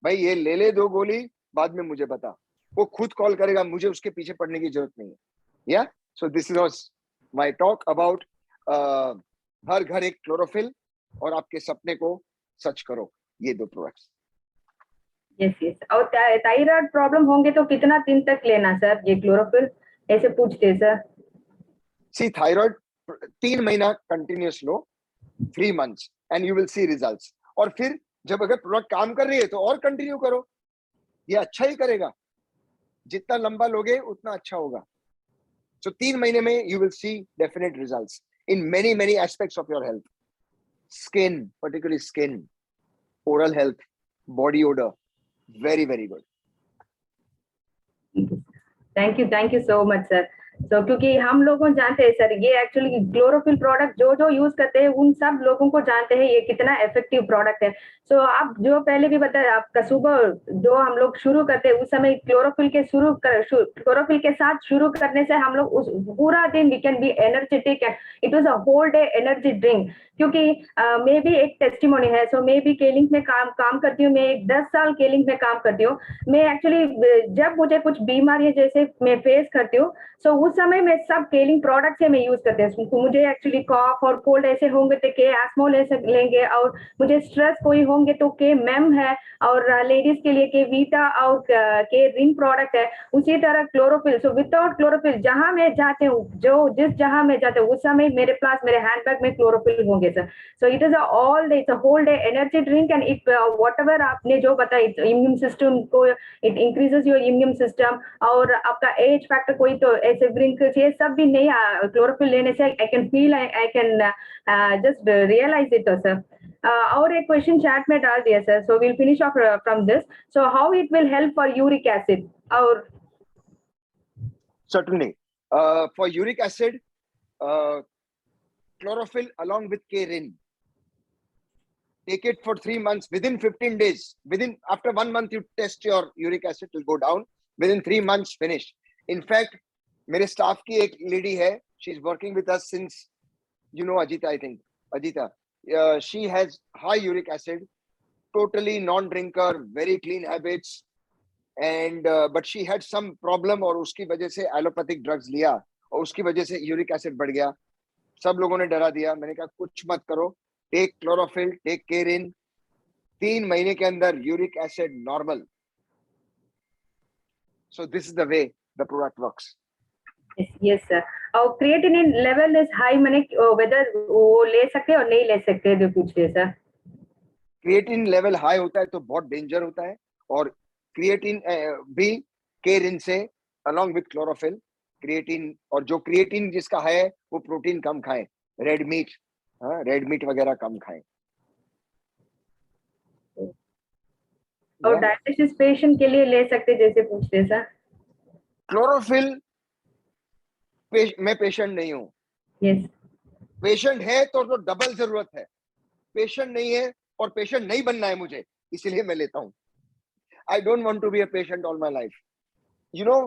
भाई, ये ले 2 गोली, बाद में मुझे बता, वो खुद कॉल करेगा, मुझे उसके पीछे पड़ने की जरूरत नहीं है। या so this is my talk about her घर एक क्लोरोफिल, और आपके सपने को सच करो, ये 2 प्रोडक्ट्स। Yes yes. और थायराइड प्रॉब्लम होंगे तो कितना दिन तक लेना सर ये क्लोरोफिल, ऐसे पूछते हैं सर? सी थायराइड 3 महीना continuous low, 3 months, and you will see results. और फिर जब अगर प्रोडक्ट काम कर रही है तो और कंटिन्यू करो, ये अच्छा ही करेगा, जितना लंबा लोगे उतना अच्छा होगा। So 3 महीने में you will see definite results in many aspects of your health. Skin, particularly skin, oral health, body odor, very good. Thank you so much sir. तो क्योंकि हम लोगों जानते हैं सर, ये एक्चुअली क्लोरोफिल प्रोडक्ट जो यूज करते हैं उन सब लोगों को जानते हैं ये कितना इफेक्टिव प्रोडक्ट है। सो आप जो पहले भी बताया, आपका सुबह जो हम लोग शुरू करते हैं उस समय क्लोरोफिल के साथ शुरू करने से हम लोग उस पूरा दिन we can be energetic, it was a whole day energy drink. क्योंकि मैं भी एक टेस्टिमोनी है, सो मैं भी केलिंग में काम करती हूँ, मैं 10 साल केलिंग में काम करती हूँ। मैं एक्चुअली जब मुझे कुछ बीमारी जैसे मैं फेस करती हूँ, सो उस समय में सब केलिंग प्रोडक्ट से मैं यूज करते हैं। तो मुझे एक्चुअली कॉफ और कोल्ड ऐसे होंगे तो के एस्मो लेंगे, और मुझे स्ट्रेस कोई होंगे तो के मेम है, और लेडीज के लिए के वीटा और के रिन प्रोडक्ट है। उसी तरह क्लोरोफिल। सो विदाउट क्लोरोफिल जहां मैं जाते हूँ, जो जिस जहां मैं जाते हूँ, उस समय मेरे पास मेरे हैंडबैग में क्लोरोफिल होंगे sir. So it is a all day, it's a whole day energy drink, and it what ever आपने जो बताया, इम्यून सिस्टम को it increases your immune system, और आपका एज फैक्टर कोई तो ऐसे ड्रिंक ये सब भी नहीं, क्लोरोफिल लेने से I can feel, I can just realise it sir. और एक क्वेश्चन चैट में डाल दिया सर, so will finish off from this. So how it will help for uric acid? और certainly for uric acid, chlorophyll along with K-rin, take it for 3 months. Within 15 days, after 1 month you test your uric acid, will go down. Within 3 months finish. In fact, मेरे staff की एक lady है, she is working with us since, you know, Ajita, I think Ajita, she has high uric acid, totally non-drinker, very clean habits, and but she had some problem, और उसकी वजह से allopathic drugs लिया और उसकी वजह से यूरिक एसिड बढ़ गया। सब लोगों ने डरा दिया, मैंने कहा कुछ मत करो, टेक क्लोरोफिल, टेक केरिन, 3 महीने के अंदर uric acid normal. So this is the way the product works. Yes sir. और क्रिएटिनिन लेवल इज हाई, मैंने वेदर वो ले सकते और नहीं ले सकते जो पूछ रहे सर। क्रिएटिन लेवल हाई होता है तो बहुत डेंजर होता है, और क्रिएटिन भी केरिन से अलोंग विथ क्लोरोफिल, क्रिएटिन, और जो क्रिएटिन जिसका है वो प्रोटीन कम खाएं, रेड मीट वगैरह कम खाएं। और डायबिटीज पेशेंट के लिए ले सकते जैसे पूछते सर। क्लोरोफिल मैं पेशेंट नहीं हूँ। यस। पेशेंट है तो डबल जरूरत है, पेशेंट नहीं है और पेशेंट नहीं बनना है मुझे, इसीलिए मैं लेता हूँ। I don't want to be a patient all my life. You know,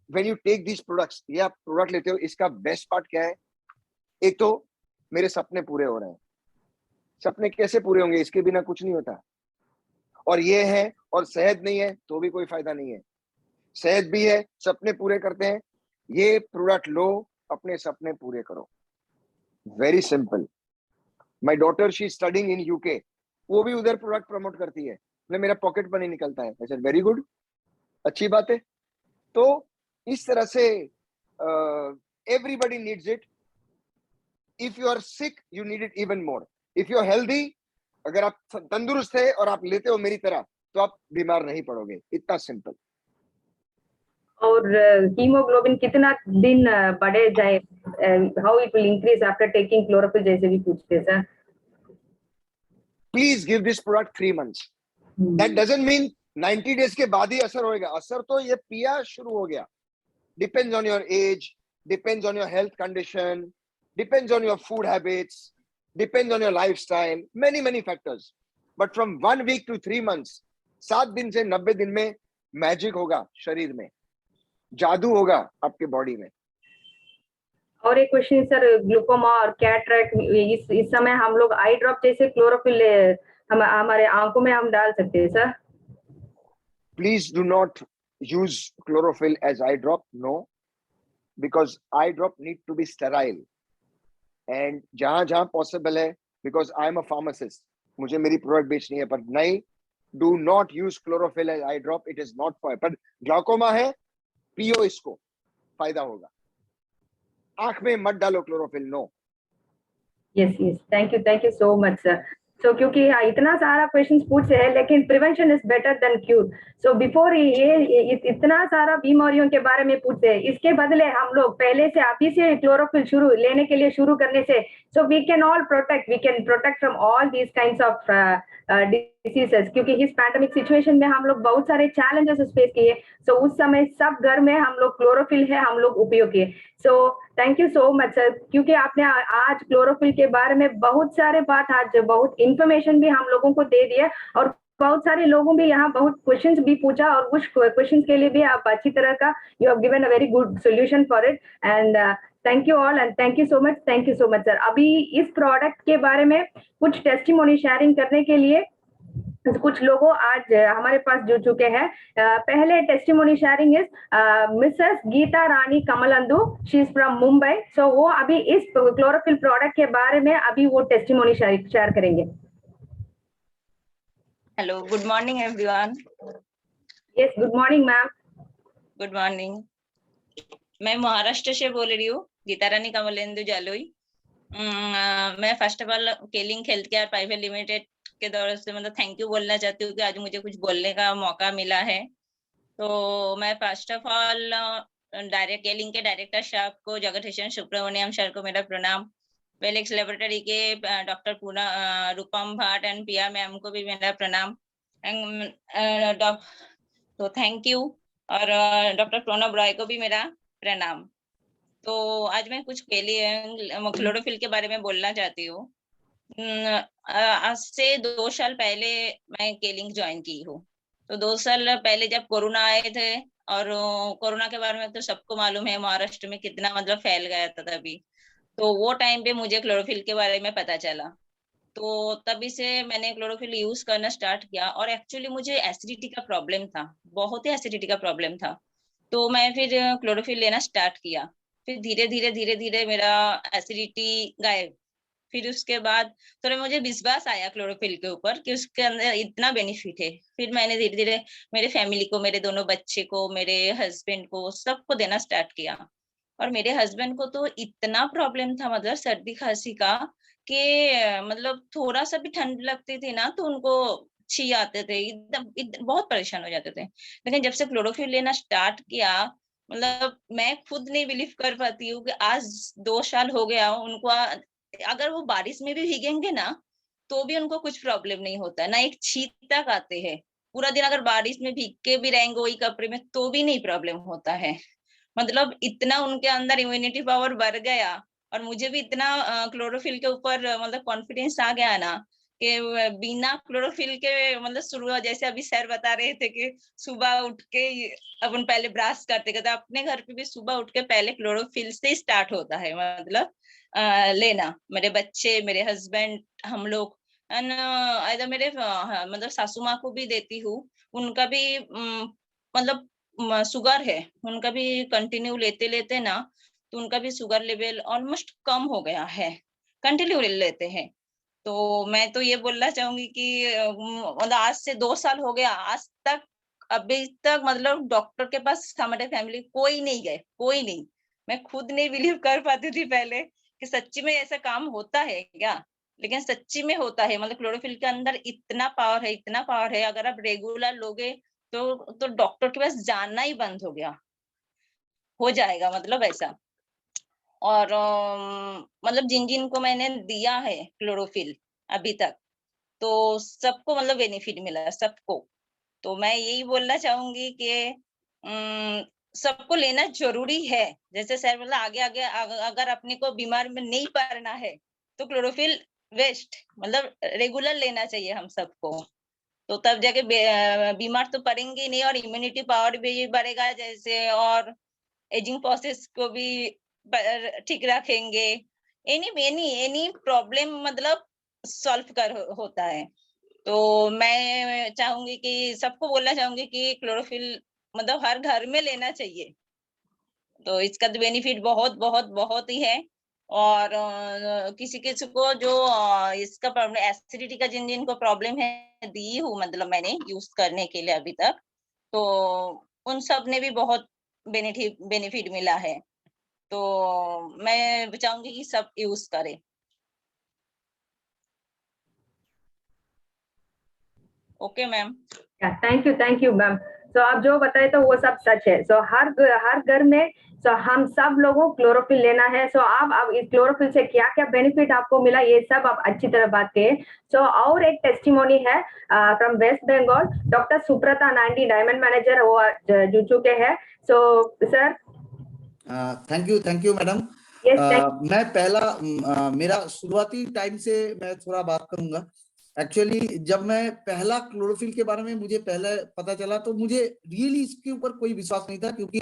when you take this products, ये आप प्रोडक्ट लेते हो, इसका बेस्ट पार्ट क्या है? एक तो मेरे सपने पूरे हो रहे हैं। सपने कैसे पूरे होंगे? इसके बिना कुछ नहीं होता। और ये है, और सेहत नहीं है तो भी कोई फायदा नहीं है। सेहत भी है, सपने पूरे करते हैं, ये प्रोडक्ट लो, अपने सपने पूरे करो। Very simple. My daughter, she studying in UK, वो भी उधर प्रोडक्ट प्रमोट करती है, मेरा पॉकेट मनी निकलता है। ऐसे वेरी गुड, अच्छी बात है। तो इस तरह से everybody needs it. If you are sick, you need it even more. If you are healthy, अगर आप तंदुरुस्त है और आप लेते हो मेरी तरह, तो आप बीमार नहीं पड़ोगे। इतना सिंपल। और हीमोग्लोबिन कितना दिन बढ़े जाए, how it will increase after taking chlorophyll जैसे भी पूछते sir. Please give this product 3 months। That doesn't mean 90 days के बाद ही असर होएगा। असर तो ये पिया शुरू हो गया। Depends on your age, depends on your health condition, depends on your food habits, depends on your lifestyle, many factors. But from 1 week to 3 months, 7 दिन से 90 दिन में मैजिक होगा शरीर में, जादू होगा आपके बॉडी में। और एक क्वेश्चन सर, ग्लूकोमा और कैटरेक्ट, इस समय हम लोग आई ड्रॉप जैसे क्लोरोफिल हमारे आंखों में हम डाल सकते हैं sir? Please do not use chlorophyll as eye drop, no, because eye drop need to be sterile, and जहां possible है, because I am a pharmacist, मुझे मेरी प्रोडक्ट बेचनी है, पर नहीं, do not use chlorophyll as eye drop, it is not for, पर glaucoma है, पियो इसको, फायदा होगा। आंख में मत डालो chlorophyll, no. Yes yes, thank you so much sir. So क्योंकि इतना सारा क्वेश्चंस पूछे हैं, लेकिन prevention is better than cure. So before ये इतना सारा बीमारियों के बारे में पूछते हैं, इसके बदले हम लोग पहले से अभी से क्लोरोफिल शुरू लेने के लिए शुरू करने से, so we can protect from all these kinds of diseases. क्योंकि इस पैंडेमिक सिचुएशन में हम लोग बहुत सारे चैलेंजेस फेस किए, सो उस समय सब घर में हम लोग क्लोरोफिल है हम लोग उपयोग किए। So thank you so much sir, क्योंकि आपने आज क्लोरोफिल के बारे में बहुत सारे बात, आज बहुत इंफॉर्मेशन भी हम लोगों को दे दिया, और बहुत सारे लोगों भी यहाँ बहुत क्वेश्चंस भी पूछा, और उस क्वेश्चंस के लिए भी आप अच्छी तरह का you have given a very good solution for it, and thank you all, and thank you so much sir. अभी इस प्रोडक्ट के बारे में कुछ टेस्टिमोनी शेयरिंग करने के लिए कुछ लोगों आज हमारे पास जुड़ चुके हैं। पहले testimony sharing is Mrs Geeta Rani Kamalandu, she is from Mumbai. So वो अभी इस क्लोरोफिल प्रोडक्ट के बारे में अभी वो टेस्टिमोनी शेयर करेंगे। Hello, good morning everyone. Yes, good morning ma'am. Good morning. मैं महाराष्ट्र से बोल रही हूँ, गीता रानी कमलेंदु जालोई। मैं first of all केलिंग health care private limited के दौर से मतलब थैंक यू बोलना चाहती हूँ कि आज मुझे कुछ बोलने का मौका मिला है। तो मैं फर्स्ट ऑफ ऑल डायरेक्ट केलिंग के डायरेक्टर साहब को, जगदीशन सुब्रमण्यम सर को मेरा प्रणाम। वेलेक्स लेबोरेटरी के डॉक्टर रूपम भाट एंड पिया मैम को भी मेरा प्रणाम। तो थैंक यू। और डॉक्टर प्रणब रॉय को भी मेरा प्रणाम। तो आज मैं कुछ क्लोरोफिल के बारे में बोलना चाहती हूँ। आज से 2 साल पहले मैं केलिंग ज्वाइन की हूँ। तो 2 साल पहले जब कोरोना आए थे, और कोरोना के बारे में तो सबको मालूम है महाराष्ट्र में कितना मतलब फैल गया था तभी। तो वो टाइम पे मुझे क्लोरोफिल के बारे में पता चला। तो तभी से मैंने क्लोरोफिल यूज करना स्टार्ट किया। और एक्चुअली मुझे एसिडिटी का प्रॉब्लम था, बहुत ही एसिडिटी का प्रॉब्लम था। तो मैं फिर क्लोरोफिल लेना स्टार्ट किया। फिर धीरे धीरे धीरे धीरे मेरा एसिडिटी गायब। फिर उसके बाद थोड़ा मुझे विश्वास आया क्लोरोफिल के ऊपर कि उसके अंदर इतना बेनिफिट है। फिर मैंने धीरे धीरे मेरे फैमिली को, मेरे दोनों बच्चे को, मेरे हस्बैंड को, सबको देना स्टार्ट किया। और मेरे हस्बैंड को तो इतना प्रॉब्लम था मतलब सर्दी खांसी का, कि मतलब थोड़ा सा भी ठंड लगती थी ना तो उनको छी आते थे, एकदम बहुत परेशान हो जाते थे। लेकिन जब से क्लोरोफिल लेना स्टार्ट किया, मतलब मैं खुद नहीं बिलीव कर पाती हूँ कि आज 2 साल हो गया उनको। अगर वो बारिश में भी भीगेंगे ना तो भी उनको कुछ प्रॉब्लम नहीं होता है, ना एक छींक तक आते हैं। पूरा दिन अगर बारिश में भीग के भी रहेंगे वही कपड़े में तो भी नहीं प्रॉब्लम होता है। मतलब इतना उनके अंदर इम्यूनिटी पावर बढ़ गया। और मुझे भी इतना क्लोरोफिल के ऊपर मतलब कॉन्फिडेंस आ गया ना कि बिना क्लोरोफिल के मतलब शुरू, जैसे अभी सर बता रहे थे कि सुबह उठ के अपन पहले ब्रश करते थे, अपने घर पे भी सुबह उठ के पहले क्लोरोफिल से स्टार्ट होता है मतलब लेना। मेरे बच्चे, मेरे हस्बैंड, हम लोग ऐसा मेरे मतलब सासू माँ को भी देती हूँ। उनका भी मतलब शुगर है, उनका भी कंटिन्यू लेते लेते ना तो उनका भी शुगर लेवल ऑलमोस्ट कम हो गया है, कंटिन्यू लेते हैं। तो मैं तो ये बोलना चाहूंगी कि मतलब आज से 2 साल हो गया, आज तक अभी तक मतलब डॉक्टर के पास हमारे फैमिली कोई नहीं गए, कोई नहीं। मैं खुद नहीं बिलीव कर पाती थी पहले कि सच्ची में ऐसा काम होता है क्या। लेकिन सच्ची में होता है, मतलब क्लोरोफिल के अंदर इतना पावर है, इतना पावर है। अगर आप रेगुलर लोगे तो डॉक्टर के पास जाना ही बंद हो जाएगा मतलब ऐसा। और मतलब जिन जिन को मैंने दिया है क्लोरोफिल अभी तक, तो सबको मतलब बेनिफिट मिला है, सबको। तो मैं यही बोलना चाहूंगी कि सबको लेना जरूरी है। जैसे सर मतलब आगे आगे अगर अपने को बीमार में नहीं पड़ना है तो क्लोरोफिल वेस्ट मतलब रेगुलर लेना चाहिए हम सबको। तो तब जाके बीमार तो पड़ेंगे नहीं, और इम्यूनिटी पावर भी बढ़ेगा जैसे, और एजिंग प्रोसेस को भी ठीक रखेंगे। एनी एनी एनी प्रॉब्लम मतलब सॉल्व कर होता है। तो मैं चाहूंगी कि सबको बोलना चाहूंगी कि क्लोरोफिल मतलब हर घर में लेना चाहिए। तो इसका तो बेनिफिट बहुत बहुत बहुत ही है। और किसी किसी को जो इसका प्रॉब्लम, एसिडिटी का जिन जिन को प्रॉब्लम है दी हूँ मतलब मैंने यूज करने के लिए अभी तक, तो उन सब ने भी बहुत बेनिफिट मिला है। तो मैं चाहूंगी कि सब यूज करें। Okay ma'am. Thank you ma'am. So आप जो बताए तो वो सब सच है। सो हर घर में हम सब लोगों को क्लोरोफिल लेना है। सो आप अब इस क्लोरोफिल से क्या क्या बेनिफिट आपको मिला ये सब आप अच्छी तरह बात किए। सो और एक टेस्टिमोनी है from West Bengal, doctor Subrata Nandi, diamond manager, वो जुड़ चुके हैं। So sir. Thank you madam. मैं पहला मेरा शुरुआती टाइम से मैं थोड़ा बात करूंगा। एक्चुअली जब मैं पहला क्लोरोफिल के बारे में मुझे पहले पता चला तो मुझे रियली इसके ऊपर कोई विश्वास नहीं था, क्योंकि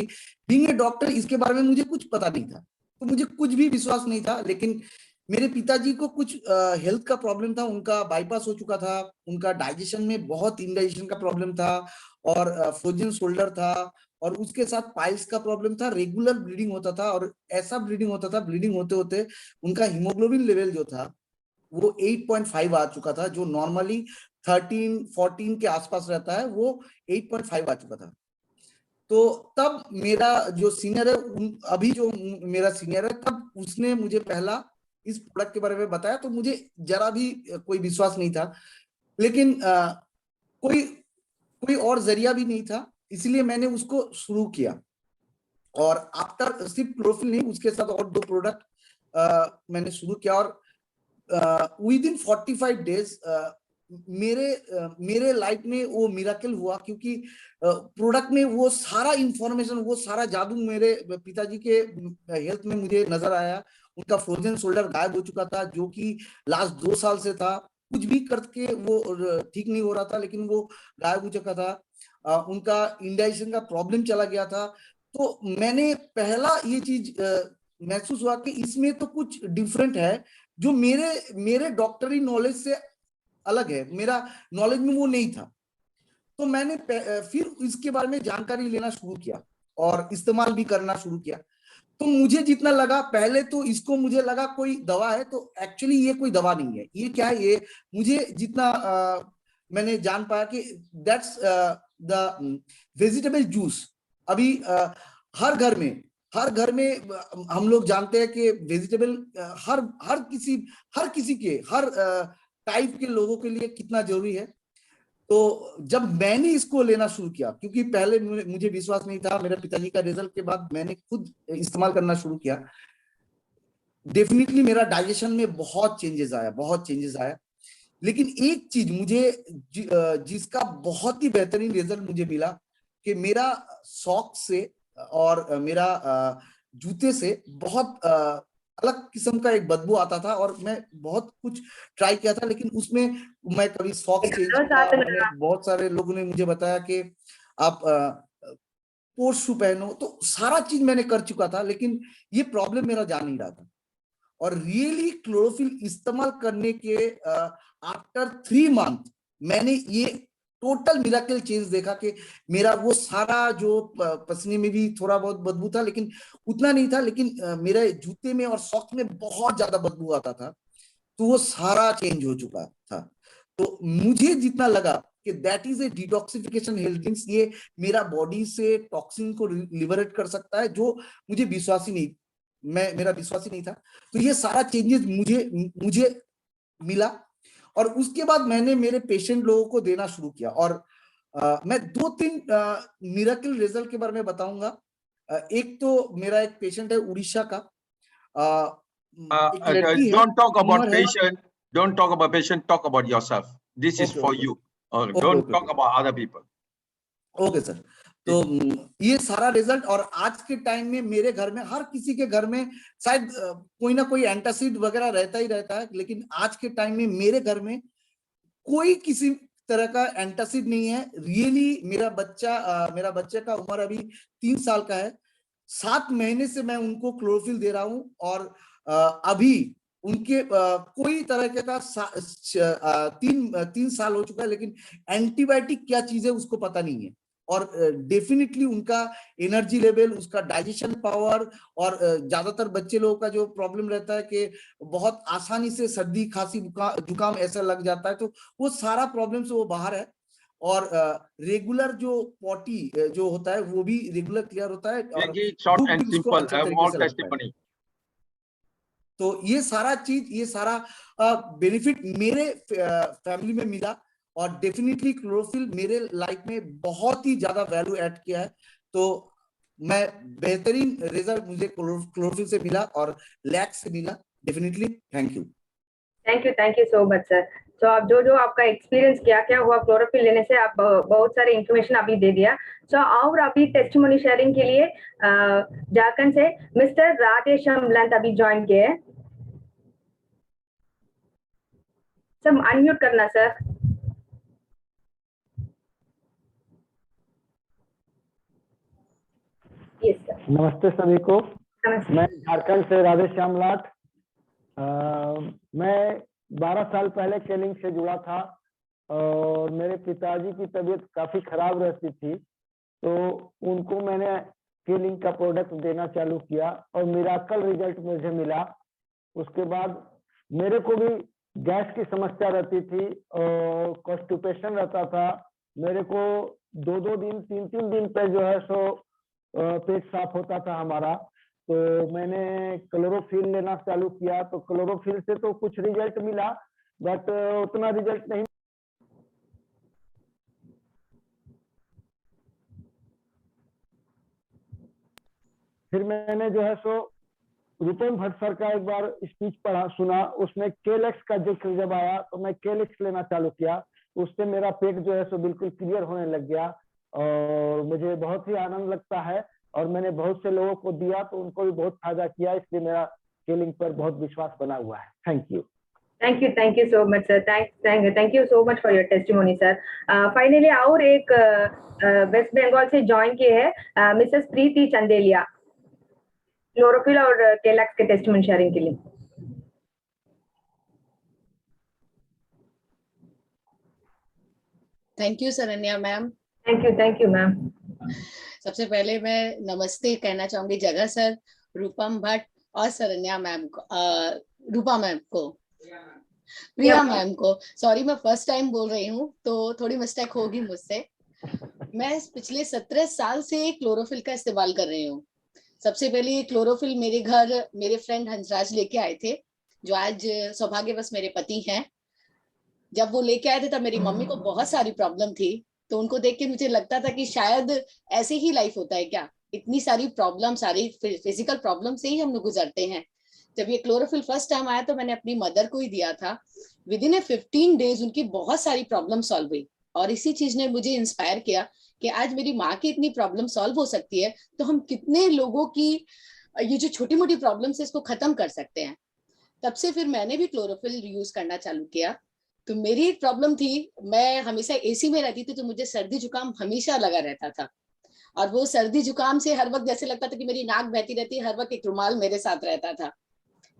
बीइंग ए डॉक्टर इसके बारे में मुझे कुछ पता नहीं था, तो मुझे कुछ भी विश्वास नहीं था। लेकिन मेरे पिताजी को कुछ हेल्थ का प्रॉब्लम था, उनका बाईपास हो चुका था, उनका डाइजेशन में बहुत इंडाइजेशन का प्रॉब्लम था और फ्रोजन शोल्डर था और उसके साथ पाइल्स का प्रॉब्लम था, रेगुलर ब्लीडिंग होता था और ऐसा ब्लीडिंग होता था, ब्लीडिंग होते होते उनका हीमोग्लोबिन लेवल जो था वो 8.5 आ चुका था, जो नॉर्मली 13-14 के आसपास रहता है, वो 8.5 आ चुका था। तो तब मेरा जो सीनियर है, अभी जो मेरा सीनियर है, तब उसने मुझे पहला इस प्रोडक्ट के बारे में बताया, तो मुझे जरा भी कोई विश्वास नहीं था, लेकिन कोई कोई और जरिया भी नहीं था, इसलिए मैंने उसको शुरू किया। और आफ्टर सिर्फ क्लोरोफिल नहीं, उसके साथ और 2 प्रोडक्ट मैंने शुरू किया और विद इन 45 डेज मेरे लाइफ में वो मिराकल हुआ, क्योंकि प्रोडक्ट में वो सारा इंफॉर्मेशन, वो सारा जादू मेरे पिताजी के हेल्थ में मुझे नजर आया। उनका फ्रोजन शोल्डर गायब हो चुका था, जो कि लास्ट 2 साल से था, कुछ भी करके वो ठीक नहीं हो रहा था, लेकिन वो गायब हो चुका था। उनका इंडाइजेशन का प्रॉब्लम चला गया था। तो मैंने पहला ये चीज महसूस हुआ कि इसमें तो कुछ डिफरेंट है, जो मेरे डॉक्टरी नॉलेज से अलग है, मेरा नॉलेज में वो नहीं था। तो मैंने फिर इसके बारे में जानकारी लेना शुरू किया और इस्तेमाल भी करना शुरू किया। तो मुझे जितना लगा, पहले तो इसको मुझे लगा कोई दवा है, तो एक्चुअली ये कोई दवा नहीं है। ये क्या है, ये मुझे जितना मैंने जान पाया कि दैट्स द वेजिटेबल जूस। अभी हर घर में हम लोग जानते हैं कि वेजिटेबल हर किसी के हर टाइप के लोगों के लिए कितना जरूरी है। तो जब मैंने इसको लेना शुरू किया, क्योंकि पहले मुझे विश्वास नहीं था, मेरे पिताजी का रिजल्ट के बाद मैंने खुद इस्तेमाल करना शुरू किया, डेफिनेटली मेरा डाइजेशन में बहुत चेंजेस आया। लेकिन एक चीज मुझे जिसका बहुत ही बेहतरीन रिजल्ट मुझे मिला कि मेरा सॉक से और मेरा जूते से बहुत अलग किस्म का एक बदबू आता था, और मैं बहुत कुछ ट्राई किया था, लेकिन उसमें मैं कभी सॉक्स चेंज किया। मैंने बहुत सारे लोगों ने मुझे बताया कि आप स्पोर्ट्स शू पहनो, तो सारा चीज मैंने कर चुका था, लेकिन ये प्रॉब्लम मेरा जा नहीं रहा था। और रियली क्लोरोफिल इस्तेमाल करने के आफ्टर 3 मंथ मैंने ये टोटल मिराकल चेंज देखा कि मेरा वो सारा जो पसीने में भी थोड़ा बहुत बदबू था, लेकिन उतना नहीं था, लेकिन मेरे जूते में और सॉक्स में बहुत ज्यादा बदबू आता था, तो वो सारा चेंज हो चुका था। तो मुझे जितना लगा कि that is a detoxification health drinks, ये मेरा बॉडी से टॉक्सिन को लिबरेट कर सकता है, जो मुझे मेरा विश्वास ही नहीं था। तो ये सारा चेंजेस मुझे मिला, और उसके बाद मैंने मेरे पेशेंट लोगों को देना शुरू किया। और मैं 2-3 मिरेकल रिजल्ट के बारे में बताऊंगा। एक तो मेरा एक पेशेंट है उड़ीसा का, एक लड़की है, don't talk about उम्र है, patient, don't talk about patient, talk about yourself. This is for you. Don't talk about other people. Okay sir. तो ये सारा रिजल्ट, और आज के टाइम में मेरे घर में, हर किसी के घर में शायद कोई ना कोई एंटासिड वगैरह रहता ही रहता है, लेकिन आज के टाइम में मेरे घर में कोई किसी तरह का एंटासिड नहीं है। रियली मेरा बच्चे का उम्र अभी 3 साल का है। 7 महीने से मैं उनको क्लोरोफिल दे रहा हूं, और अभी उनके कोई तरह का 3 साल हो चुका है, लेकिन एंटीबायोटिक क्या चीज है उसको पता नहीं है। और डेफिनेटली उनका एनर्जी लेवल, उसका डाइजेशन पावर, और ज्यादातर बच्चे लोगों का जो प्रॉब्लम रहता है कि बहुत आसानी से सर्दी खांसी जुकाम ऐसा लग जाता है, तो वो सारा प्रॉब्लम से वो बाहर है। और रेगुलर जो पॉटी जो होता है वो भी रेगुलर क्लियर होता है, और short and simple. I have more testimony. तो ये सारा बेनिफिट मेरे फैमिली में मिला, और डेफिनेटली क्लोरोफिल मेरे लाइफ में बहुत ही ज्यादा वैल्यू ऐड किया है। तो मैं बेहतरीन रिजल्ट मुझे क्लोरोफिल से मिला और लैक्स से मिला। Definitely thank you so much sir. तो आप जो आपका एक्सपीरियंस क्या हुआ क्लोरोफिल लेने से, आप बहुत सारे इंफॉर्मेशन अभी दे दिया। सो और अभी टेस्टिमोनी शेयरिंग के लिए झारखंड से मिस्टर राधेश्याम लंत अभी ज्वाइन किए हैं। सब अनम्यूट करना सर। नमस्ते सभी को। मैं झारखंड से राधेश्याम लाट। मैं 12 साल पहले केलिंग से जुड़ा था और मेरे पिताजी की तबीयत काफी खराब रहती थी, तो उनको मैंने केलिंग का प्रोडक्ट देना चालू किया और मिराकल रिजल्ट मुझे मिला। उसके बाद मेरे को भी गैस की समस्या रहती थी और कॉन्स्टिपेशन रहता था। मेरे को 2-2 दिन 3-3 दिन पे जो है सो पेट साफ होता था हमारा। तो मैंने क्लोरोफिल लेना चालू किया, तो क्लोरोफिल से तो कुछ रिजल्ट मिला, बट उतना रिजल्ट नहीं। फिर मैंने जो है सो रूपम भट्ट सर का एक बार स्पीच सुना, उसमें केलेक्स का जिक्र जब आया तो मैं केलेक्स लेना चालू किया। उससे मेरा पेट जो है सो बिल्कुल क्लियर होने लग गया और मुझे बहुत ही आनंद लगता है और मैंने बहुत से लोगों को दिया तो उनको भी बहुत फायदा किया, इसलिए मेरा केलिंग पर बहुत विश्वास बना हुआ है। Thank you. Thank you so much, sir. Thank you so much for your testimony, sir. Finally, और एक वेस्ट बंगाल से ज्वाइन किए हैं मिसेस प्रीति चंदेलिया, क्लोरोफिल और केलैक्स के टेस्टिमोनी शेयरिंग के लिए। Thank you Saranya ma'am. Thank you ma'am. सबसे पहले मैं नमस्ते कहना चाहूंगी जगह सर, रूपम भट्ट और सरन्या मैम को, रूपा मैम को, प्रिया मैम को। सॉरी मैं फर्स्ट टाइम बोल रही हूँ तो थोड़ी मिस्टेक होगी मुझसे। मैं पिछले 17 साल से क्लोरोफिल का इस्तेमाल कर रही हूँ। सबसे पहले ये क्लोरोफिल मेरे घर मेरे फ्रेंड हंसराज लेके आए थे, जो आज सौभाग्यवश मेरे पति हैं। जब वो लेके आए थे तब मेरी मम्मी को बहुत सारी प्रॉब्लम थी, तो उनको देख के मुझे लगता था कि शायद ऐसे ही लाइफ होता है क्या, इतनी सारी प्रॉब्लम, सारी फिजिकल प्रॉब्लम से ही हम लोग गुजरते हैं। जब ये क्लोरोफिल फर्स्ट टाइम आया तो मैंने अपनी मदर को ही दिया था। विद इन 15 डेज उनकी बहुत सारी प्रॉब्लम सॉल्व हुई और इसी चीज ने मुझे इंस्पायर किया कि आज मेरी माँ की इतनी प्रॉब्लम सॉल्व हो सकती है तो हम कितने लोगों की ये जो छोटी मोटी प्रॉब्लम है इसको खत्म कर सकते हैं। तब से फिर मैंने भी क्लोरोफिल यूज करना चालू किया। तो मेरी एक प्रॉब्लम थी, मैं हमेशा एसी में रहती थी तो मुझे सर्दी जुकाम हमेशा लगा रहता था और वो सर्दी जुकाम से हर वक्त जैसे लगता था कि मेरी नाक बहती रहती है, हर वक्त एक रुमाल मेरे साथ रहता था।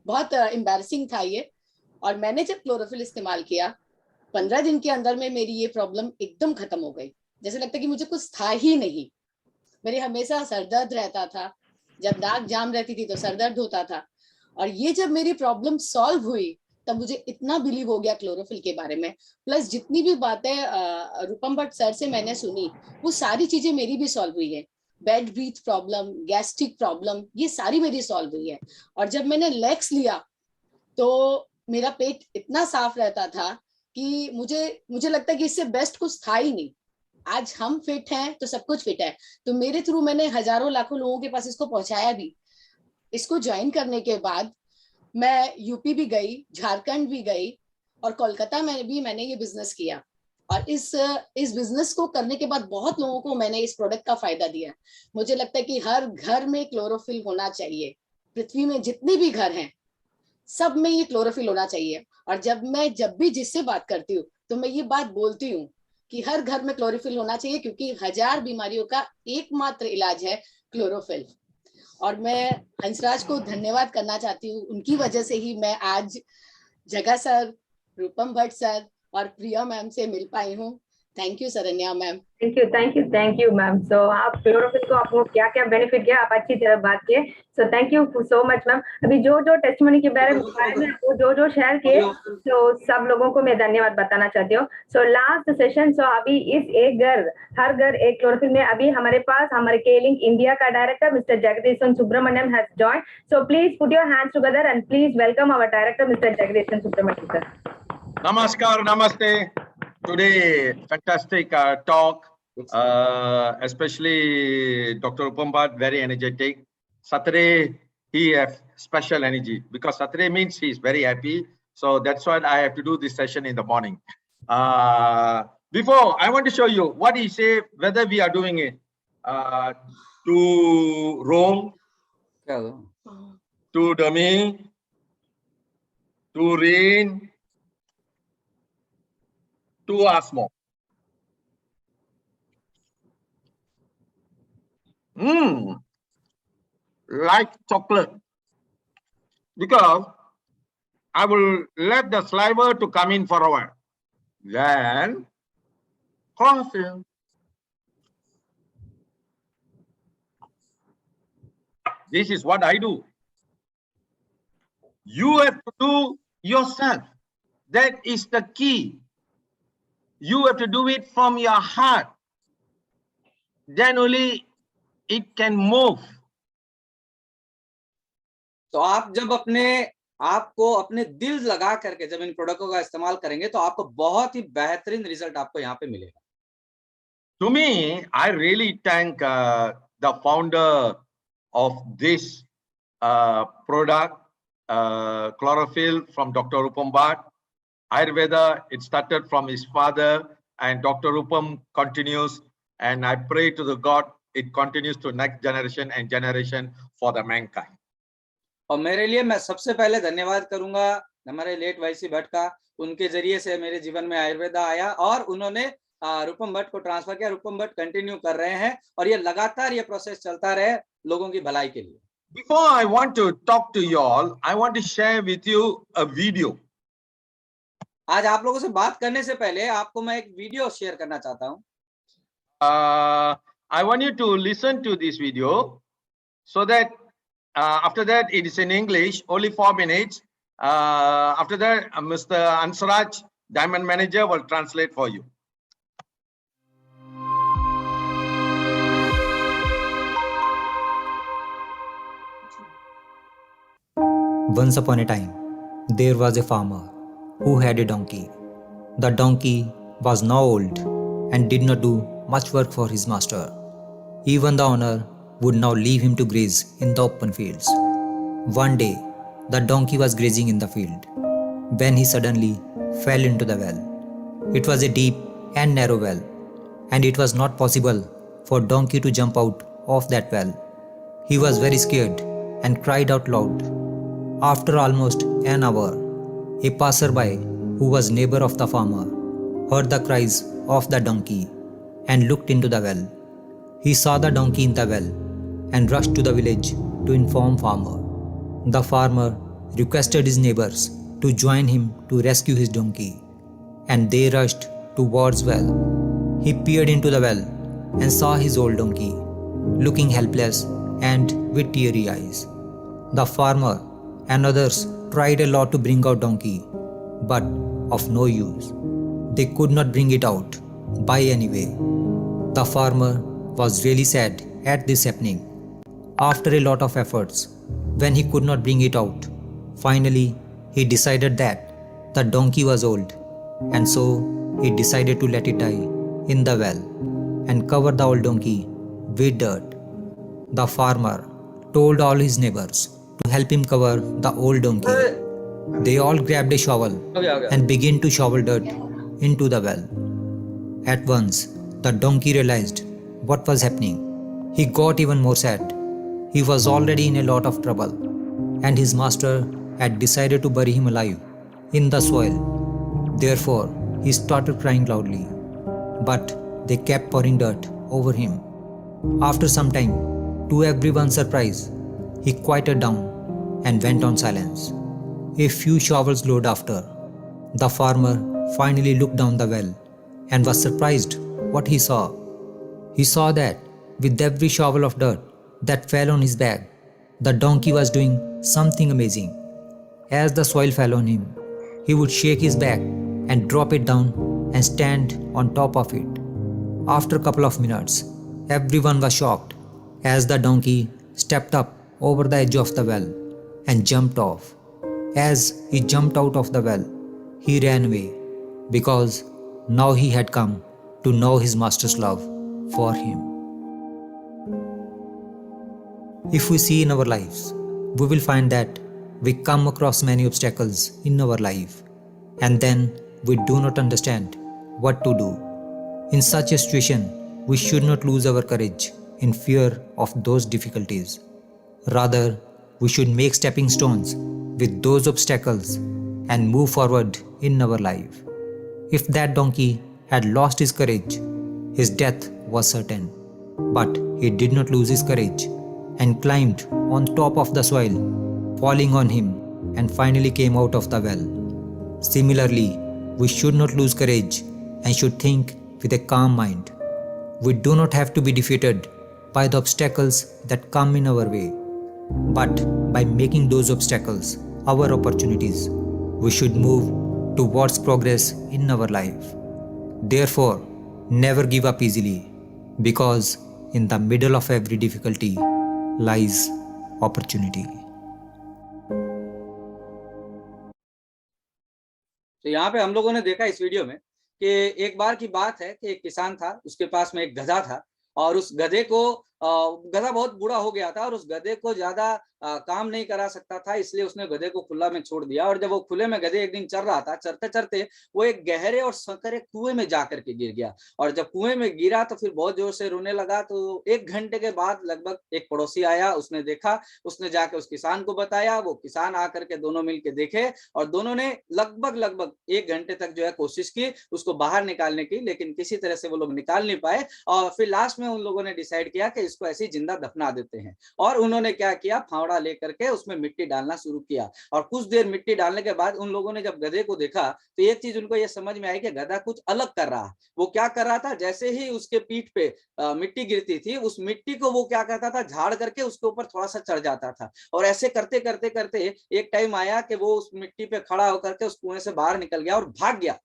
बहुत एम्बैरसिंग था ये। और मैंने जब क्लोरोफिल इस्तेमाल किया 15 दिन के अंदर में मेरी ये प्रॉब्लम एकदम खत्म हो गई। जैसे लगता कि मुझे कुछ था ही नहीं। मेरे हमेशा सरदर्द रहता था, जब नाक जाम रहती थी तो सरदर्द होता था। और ये जब मेरी प्रॉब्लम सॉल्व हुई तब मुझे इतना बिलीव हो गया क्लोरोफिल के बारे में। प्लस जितनी भी बातें रूपम भट्ट सर से मैंने सुनी वो सारी चीजें मेरी भी सॉल्व हुई है। Bad breath problem, gastric problem, ये सारी मेरी सॉल्व हुई है। और जब मैंने लेक्स लिया तो मेरा पेट इतना साफ रहता था कि मुझे लगता है कि इससे बेस्ट कुछ था ही नहीं। आज हम फिट हैं तो सब कुछ फिट है। तो मेरे थ्रू मैंने हजारों लाखों लोगों के पास इसको पहुंचाया भी। इसको ज्वाइन करने के बाद मैं यूपी भी गई, झारखंड भी गई और कोलकाता में भी मैंने ये बिजनेस किया। और इस बिजनेस को करने के बाद बहुत लोगों को मैंने इस प्रोडक्ट का फायदा दिया। मुझे लगता है कि हर घर में क्लोरोफिल होना चाहिए। पृथ्वी में जितने भी घर हैं सब में ये क्लोरोफिल होना चाहिए। और जब भी जिससे बात करती हूँ तो मैं ये बात बोलती हूँ कि हर घर में क्लोरोफिल होना चाहिए, क्योंकि 1000 बीमारियों का एकमात्र इलाज है क्लोरोफिल। और मैं हंसराज को धन्यवाद करना चाहती हूँ, उनकी वजह से ही मैं आज जगह सर, रूपम भट्ट सर और प्रिया मैम से मिल पाई हूँ। Thank you Saranya ma'am. Thank you ma'am. So आप क्लोरोफिल को आपको क्या क्या बेनिफिट किया आप अच्छी तरह बात किए। So thank you so much ma'am. अभी जो टेस्टिमोनी के बारे में वो जो शेयर किए तो सब लोगों को मैं धन्यवाद बताना चाहती हूँ। सो लास्ट सेशन, सो अभी इस हर घर एक क्लोरोफिल में अभी हमारे पास हमारे केलिंग इंडिया का director mister Jagadeesan Subramaniam has join. So please put your hands together and please welcome our director mister Jagadeesan Subramaniam sir. Namaskar, namaste. Today, fantastic talk, especially Dr. Rupam Bhatt, very energetic. Saturday, he has special energy because Saturday means he's very happy. So that's why I have to do this session in the morning. Before, I want to show you what he say, whether we are doing it to Rome, to Dami, to Rain, to Asmo. Like chocolate. Because I will let the saliva to come in for a while. Then chlorophyll. This is what I do. You have to do yourself. That is the key. You have to do it from your heart. Then only it can move. तो आप जब अपने आपको अपने दिल लगा करके जब इन प्रोडक्टों का इस्तेमाल करेंगे तो आपको बहुत ही बेहतरीन रिजल्ट आपको यहाँ पे मिलेगा. To me, I really thank the founder of this product, chlorophyll from Dr. Rupam Bhatt. Ayurveda, it started from his father, and Dr. Rupam continues. And I pray to the God, it continues to next generation and generation for the mankind. और मेरे लिए मैं सबसे पहले धन्यवाद करूंगा हमारे late YC Bhatt का. उनके जरिए से मेरे जीवन में आयुर्वेदा आया और उन्होंने रूपम भट्ट को ट्रांसफर किया. रूपम भट्ट कंटिन्यू कर रहे हैं और ये लगातार ये प्रोसेस चलता रहे लोगों की भलाई के लिए. Before I want to talk to you all, I want to share with you a video. आज आप लोगों से बात करने से पहले आपको मैं एक वीडियो शेयर करना चाहता हूँ. I want you to listen to this video so that after that it is in English, only 4 minutes. After that, Mr. Ansaraj, Diamond Manager, will translate for you. Once upon a time, there was a farmer who had a donkey. The donkey was now old and did not do much work for his master. Even the owner would now leave him to graze in the open fields. One day, the donkey was grazing in the field when he suddenly fell into the well. It was a deep and narrow well, and it was not possible for donkey to jump out of that well. He was very scared and cried out loud. After almost an hour, a passerby who was neighbor of the farmer heard the cries of the donkey and looked into the well. He saw the donkey in the well and rushed to the village to inform farmer. The farmer requested his neighbors to join him to rescue his donkey, and they rushed towards well. He peered into the well and saw his old donkey, looking helpless and with teary eyes. The farmer and others tried a lot to bring out donkey, but of no use. They could not bring it out by any way. The farmer was really sad at this happening. After a lot of efforts, when he could not bring it out, finally he decided that the donkey was old, and so he decided to let it die in the well and cover the old donkey with dirt. The farmer told all his neighbors to help him cover the old donkey. They all grabbed a shovel and began to shovel dirt into the well. At once, the donkey realized what was happening. He got even more sad. He was already in a lot of trouble, and his master had decided to bury him alive in the soil. Therefore, he started crying loudly, but they kept pouring dirt over him. After some time, to everyone's surprise, he quieted down and went on silence. A few shovels load after, the farmer finally looked down the well and was surprised what he saw. He saw that with every shovel of dirt that fell on his back, the donkey was doing something amazing. As the soil fell on him, he would shake his back and drop it down and stand on top of it. After a couple of minutes, everyone was shocked as the donkey stepped up over the edge of the well and jumped off. As he jumped out of the well, he ran away because now he had come to know his master's love for him. If we see in our lives, we will find that we come across many obstacles in our life, and then we do not understand what to do. In such a situation, we should not lose our courage in fear of those difficulties. Rather, we should make stepping stones with those obstacles and move forward in our life. If that donkey had lost his courage, his death was certain. But he did not lose his courage and climbed on top of the soil, falling on him and finally came out of the well. Similarly, we should not lose courage and should think with a calm mind. We do not have to be defeated by the obstacles that come in our way, but by making those obstacles our opportunities, we should move towards progress in our life. Therefore, never give up easily, because in the middle of every difficulty lies opportunity. तो यहाँ पे हम लोगों ने देखा इस video में कि एक बार की बात है कि एक किसान था, उसके पास में एक गधा था और उस गधे को गधा बहुत बूढ़ा हो गया था और उस गधे को ज्यादा काम नहीं करा सकता था, इसलिए उसने गधे को खुला में छोड़ दिया। और जब वो खुले में गधे एक दिन चल रहा था, चरते चरते वो एक गहरे और संकरे कुएं में जाकर के गिर गया। और जब कुएं में गिरा तो फिर बहुत जोर से रोने लगा। तो 1 घंटे के बाद लगभग एक पड़ोसी आया, उसने देखा, उसने जाके उस किसान को बताया। वो किसान आकर के दोनों मिलके देखे और दोनों ने लगभग 1 घंटे तक जो है कोशिश की उसको बाहर निकालने की, लेकिन किसी तरह से वो लोग निकाल नहीं पाए। और फिर लास्ट में उन लोगों ने डिसाइड किया कि इसको ऐसे ही जिंदा दफना देते हैं। और उन्होंने क्या किया, फावड़ा लेकर के उसमें मिट्टी डालना शुरू किया। और कुछ देर मिट्टी डालने के बाद उन लोगों ने जब गधे को देखा तो एक चीज उनको ये समझ में आई कि गधा कुछ अलग कर रहा है। वो क्या कर रहा था, जैसे ही उसके पीठ पे मिट्टी गिरती थी, उस मिट्टी को वो क्या करता था, झाड़ करके उसके ऊपर थोड़ा सा चढ़ जाता था। और ऐसे करते करते करते एक टाइम आया कि वो उस मिट्टी पे खड़ा होकर के उस कुएं से बाहर निकल गया और भाग गया।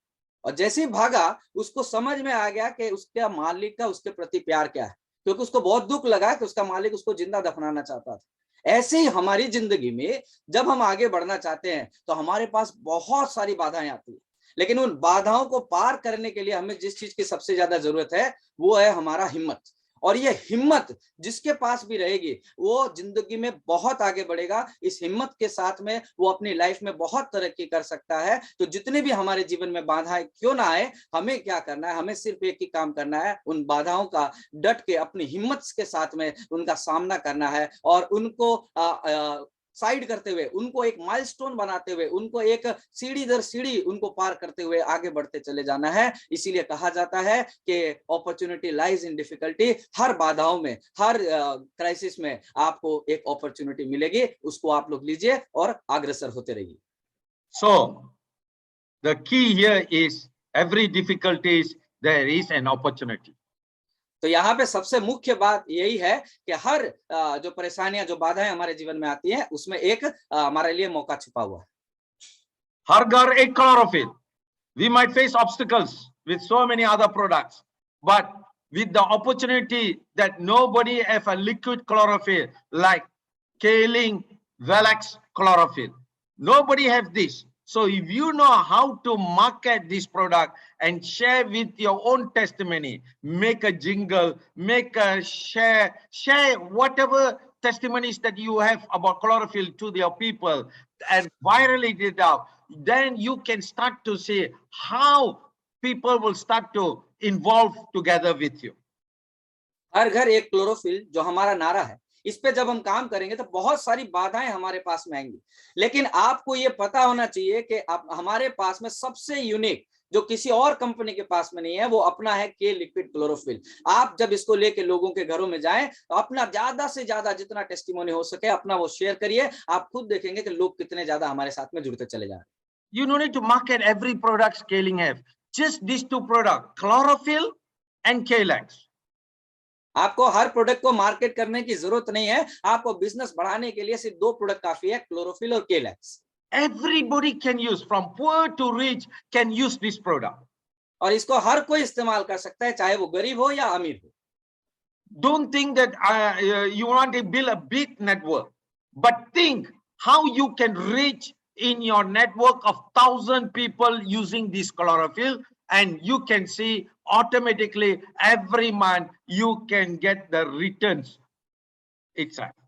और जैसे ही भागा उसको समझ में आ गया कि उसके मालिक का उसके प्रति प्यार क्या है, क्योंकि उसको बहुत दुख लगा कि उसका मालिक उसको जिंदा दफनाना चाहता था। ऐसे ही हमारी जिंदगी में जब हम आगे बढ़ना चाहते हैं तो हमारे पास बहुत सारी बाधाएं आती है, लेकिन उन बाधाओं को पार करने के लिए हमें जिस चीज की सबसे ज्यादा जरूरत है वो है हमारा हिम्मत। और ये हिम्मत जिसके पास भी रहेगी वो जिंदगी में बहुत आगे बढ़ेगा। इस हिम्मत के साथ में वो अपनी लाइफ में बहुत तरक्की कर सकता है। तो जितने भी हमारे जीवन में बाधाएं क्यों ना आए, हमें क्या करना है, हमें सिर्फ एक ही काम करना है, उन बाधाओं का डट के अपनी हिम्मत के साथ में उनका सामना करना है और उनको साइड करते हुए, उनको एक माइलस्टोन बनाते हुए, उनको एक सीढ़ी दर सीढ़ी उनको पार करते हुए आगे बढ़ते चले जाना है। इसीलिए कहा जाता है कि अपॉर्चुनिटी लाइज इन डिफिकल्टी। हर बाधाओं में, हर क्राइसिस में आपको एक अपॉर्चुनिटी मिलेगी, उसको आप लोग लीजिए और अग्रसर होते रहिए। So the key here is every difficulties there is an opportunity. तो यहाँ पे सबसे मुख्य बात यही है कि हर जो परेशानियां, जो बाधाएं हमारे जीवन में आती हैं, उसमें एक हमारे लिए मौका छुपा हुआ है। हर घर एक chlorophyll. We might face obstacles with so many other products, but with the opportunity that nobody have a liquid chlorophyll like Kaling, Velax chlorophyll. Nobody have this. So if you know how to market this product and share with your own testimony, make a jingle, make a share whatever testimonies that you have about chlorophyll to your people and virally it out, then you can start to see how people will start to involve together with you. हर घर एक chlorophyll जो हमारा नारा है, इस पे जब हम काम करेंगे तो बहुत सारी बाधाएं हमारे पास में आएंगी, लेकिन आपको ये पता होना चाहिए कि आप हमारे पास में सबसे यूनिक जो किसी और कंपनी के पास में नहीं है वो अपना है के लिक्विड क्लोरोफिल। आप जब इसको लेके लोगों के घरों में जाएं तो अपना ज्यादा से ज्यादा जितना टेस्टिमोनी हो सके अपना वो शेयर करिए। आप खुद देखेंगे कि लोग कितने ज्यादा हमारे साथ में जुड़ते चले जा रहे हैं। You don't need to market every product Scaling have. Just these two products, chlorophyll and Kalax. आपको हर प्रोडक्ट को मार्केट करने की जरूरत नहीं है। आपको बिजनेस बढ़ाने के लिए सिर्फ 2 प्रोडक्ट काफी है, क्लोरोफिल और केलैक्स। Everybody can use, from poor to rich can use this product. और इसको हर कोई इस्तेमाल कर सकता है, चाहे वो गरीब हो या अमीर हो। Don't think that you want to build a big network, but think how you can reach in your network of 1,000 people using this chlorophyll, and you can see automatically every month you can get the returns. Exactly.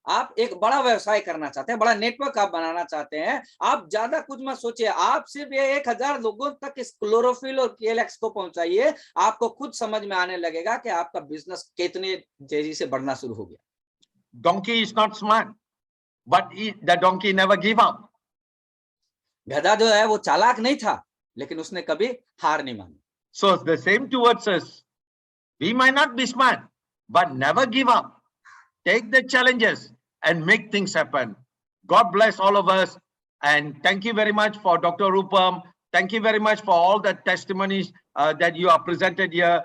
आप एक बड़ा व्यवसाय करना चाहते हैं, बड़ा network आप बनाना चाहते हैं, आप ज्यादा कुछ मत सोचिए, आप सिर्फ ये 1000 लोगों तक इस क्लोरोफिल और केलैक्स को पहुंचाइए। आपको खुद समझ में आने लगेगा कि आपका बिजनेस कितने तेजी से बढ़ना शुरू हो गया। Donkey is not smart, but the donkey never give up. गधा जो है वो चालाक नहीं था, लेकिन उसने कभी हार नहीं मानी। So the same towards us. We might not be smart, but never give up. Take the challenges and make things happen. God bless all of us. And thank you very much for Dr. Rupam. Thank you very much for all the testimonies that you have presented here.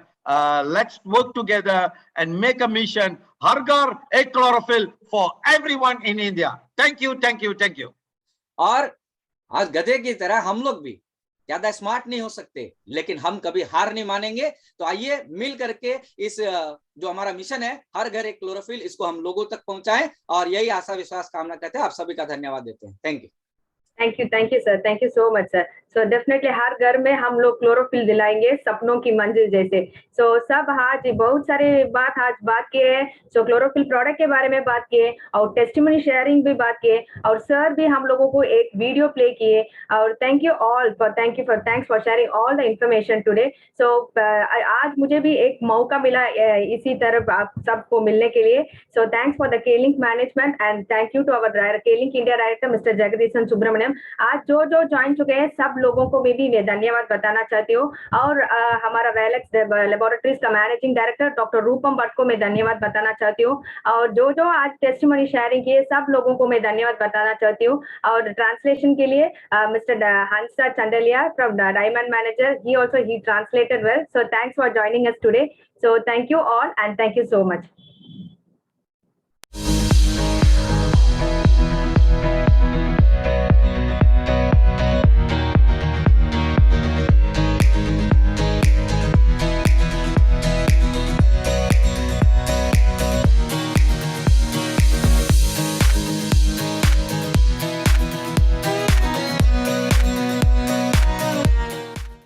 Let's work together and make a mission. Har ghar ek chlorophyll for everyone in India. Thank you, thank you, thank you. और आज गधे की तरह हम लोग भी ज्यादा smart नहीं हो सकते, लेकिन हम कभी हार नहीं मानेंगे। तो आइए मिल करके इस जो हमारा मिशन है, हर घर एक क्लोरोफिल, इसको हम लोगों तक पहुंचाएं। और यही आशा विश्वास कामना करते हैं। आप सभी का धन्यवाद देते हैं। Thank you. Thank you sir, thank you so much sir. So definitely हर घर में हम लोग क्लोरोफिल दिलाएंगे सपनों की मंजिल जैसे। सो सब आज बहुत सारे बात किए हैं। सो क्लोरोफिल प्रोडक्ट के बारे में बात किए और टेस्टिमनी शेयरिंग भी बात किए और सर भी हम लोगों को एक वीडियो प्ले किए। और thanks for sharing all the information today. So आज मुझे भी एक मौका मिला इसी तरह आप सबको मिलने के लिए। So thanks for the Kelink management and thank you to our Kelink India director mister Jagadeesan Subramaniam. आज जो ज्वाइन चुके हैं सब लोगों को भी मैं धन्यवाद बताना चाहती हूँ। और हमारा वेलेक्स लेबोरेटरीज का मैनेजिंग डायरेक्टर डॉक्टर रूपम भट्ट को मैं धन्यवाद बताना चाहती हूँ। और जो आज टेस्टिमनी शेयरिंग किए सब लोगों को मैं धन्यवाद बताना चाहती हूँ। और ट्रांसलेशन के लिए Mr Hansa Chandaliya from diamond manager, he translated well. So thanks for joining us today. So thank you all and thank you so much.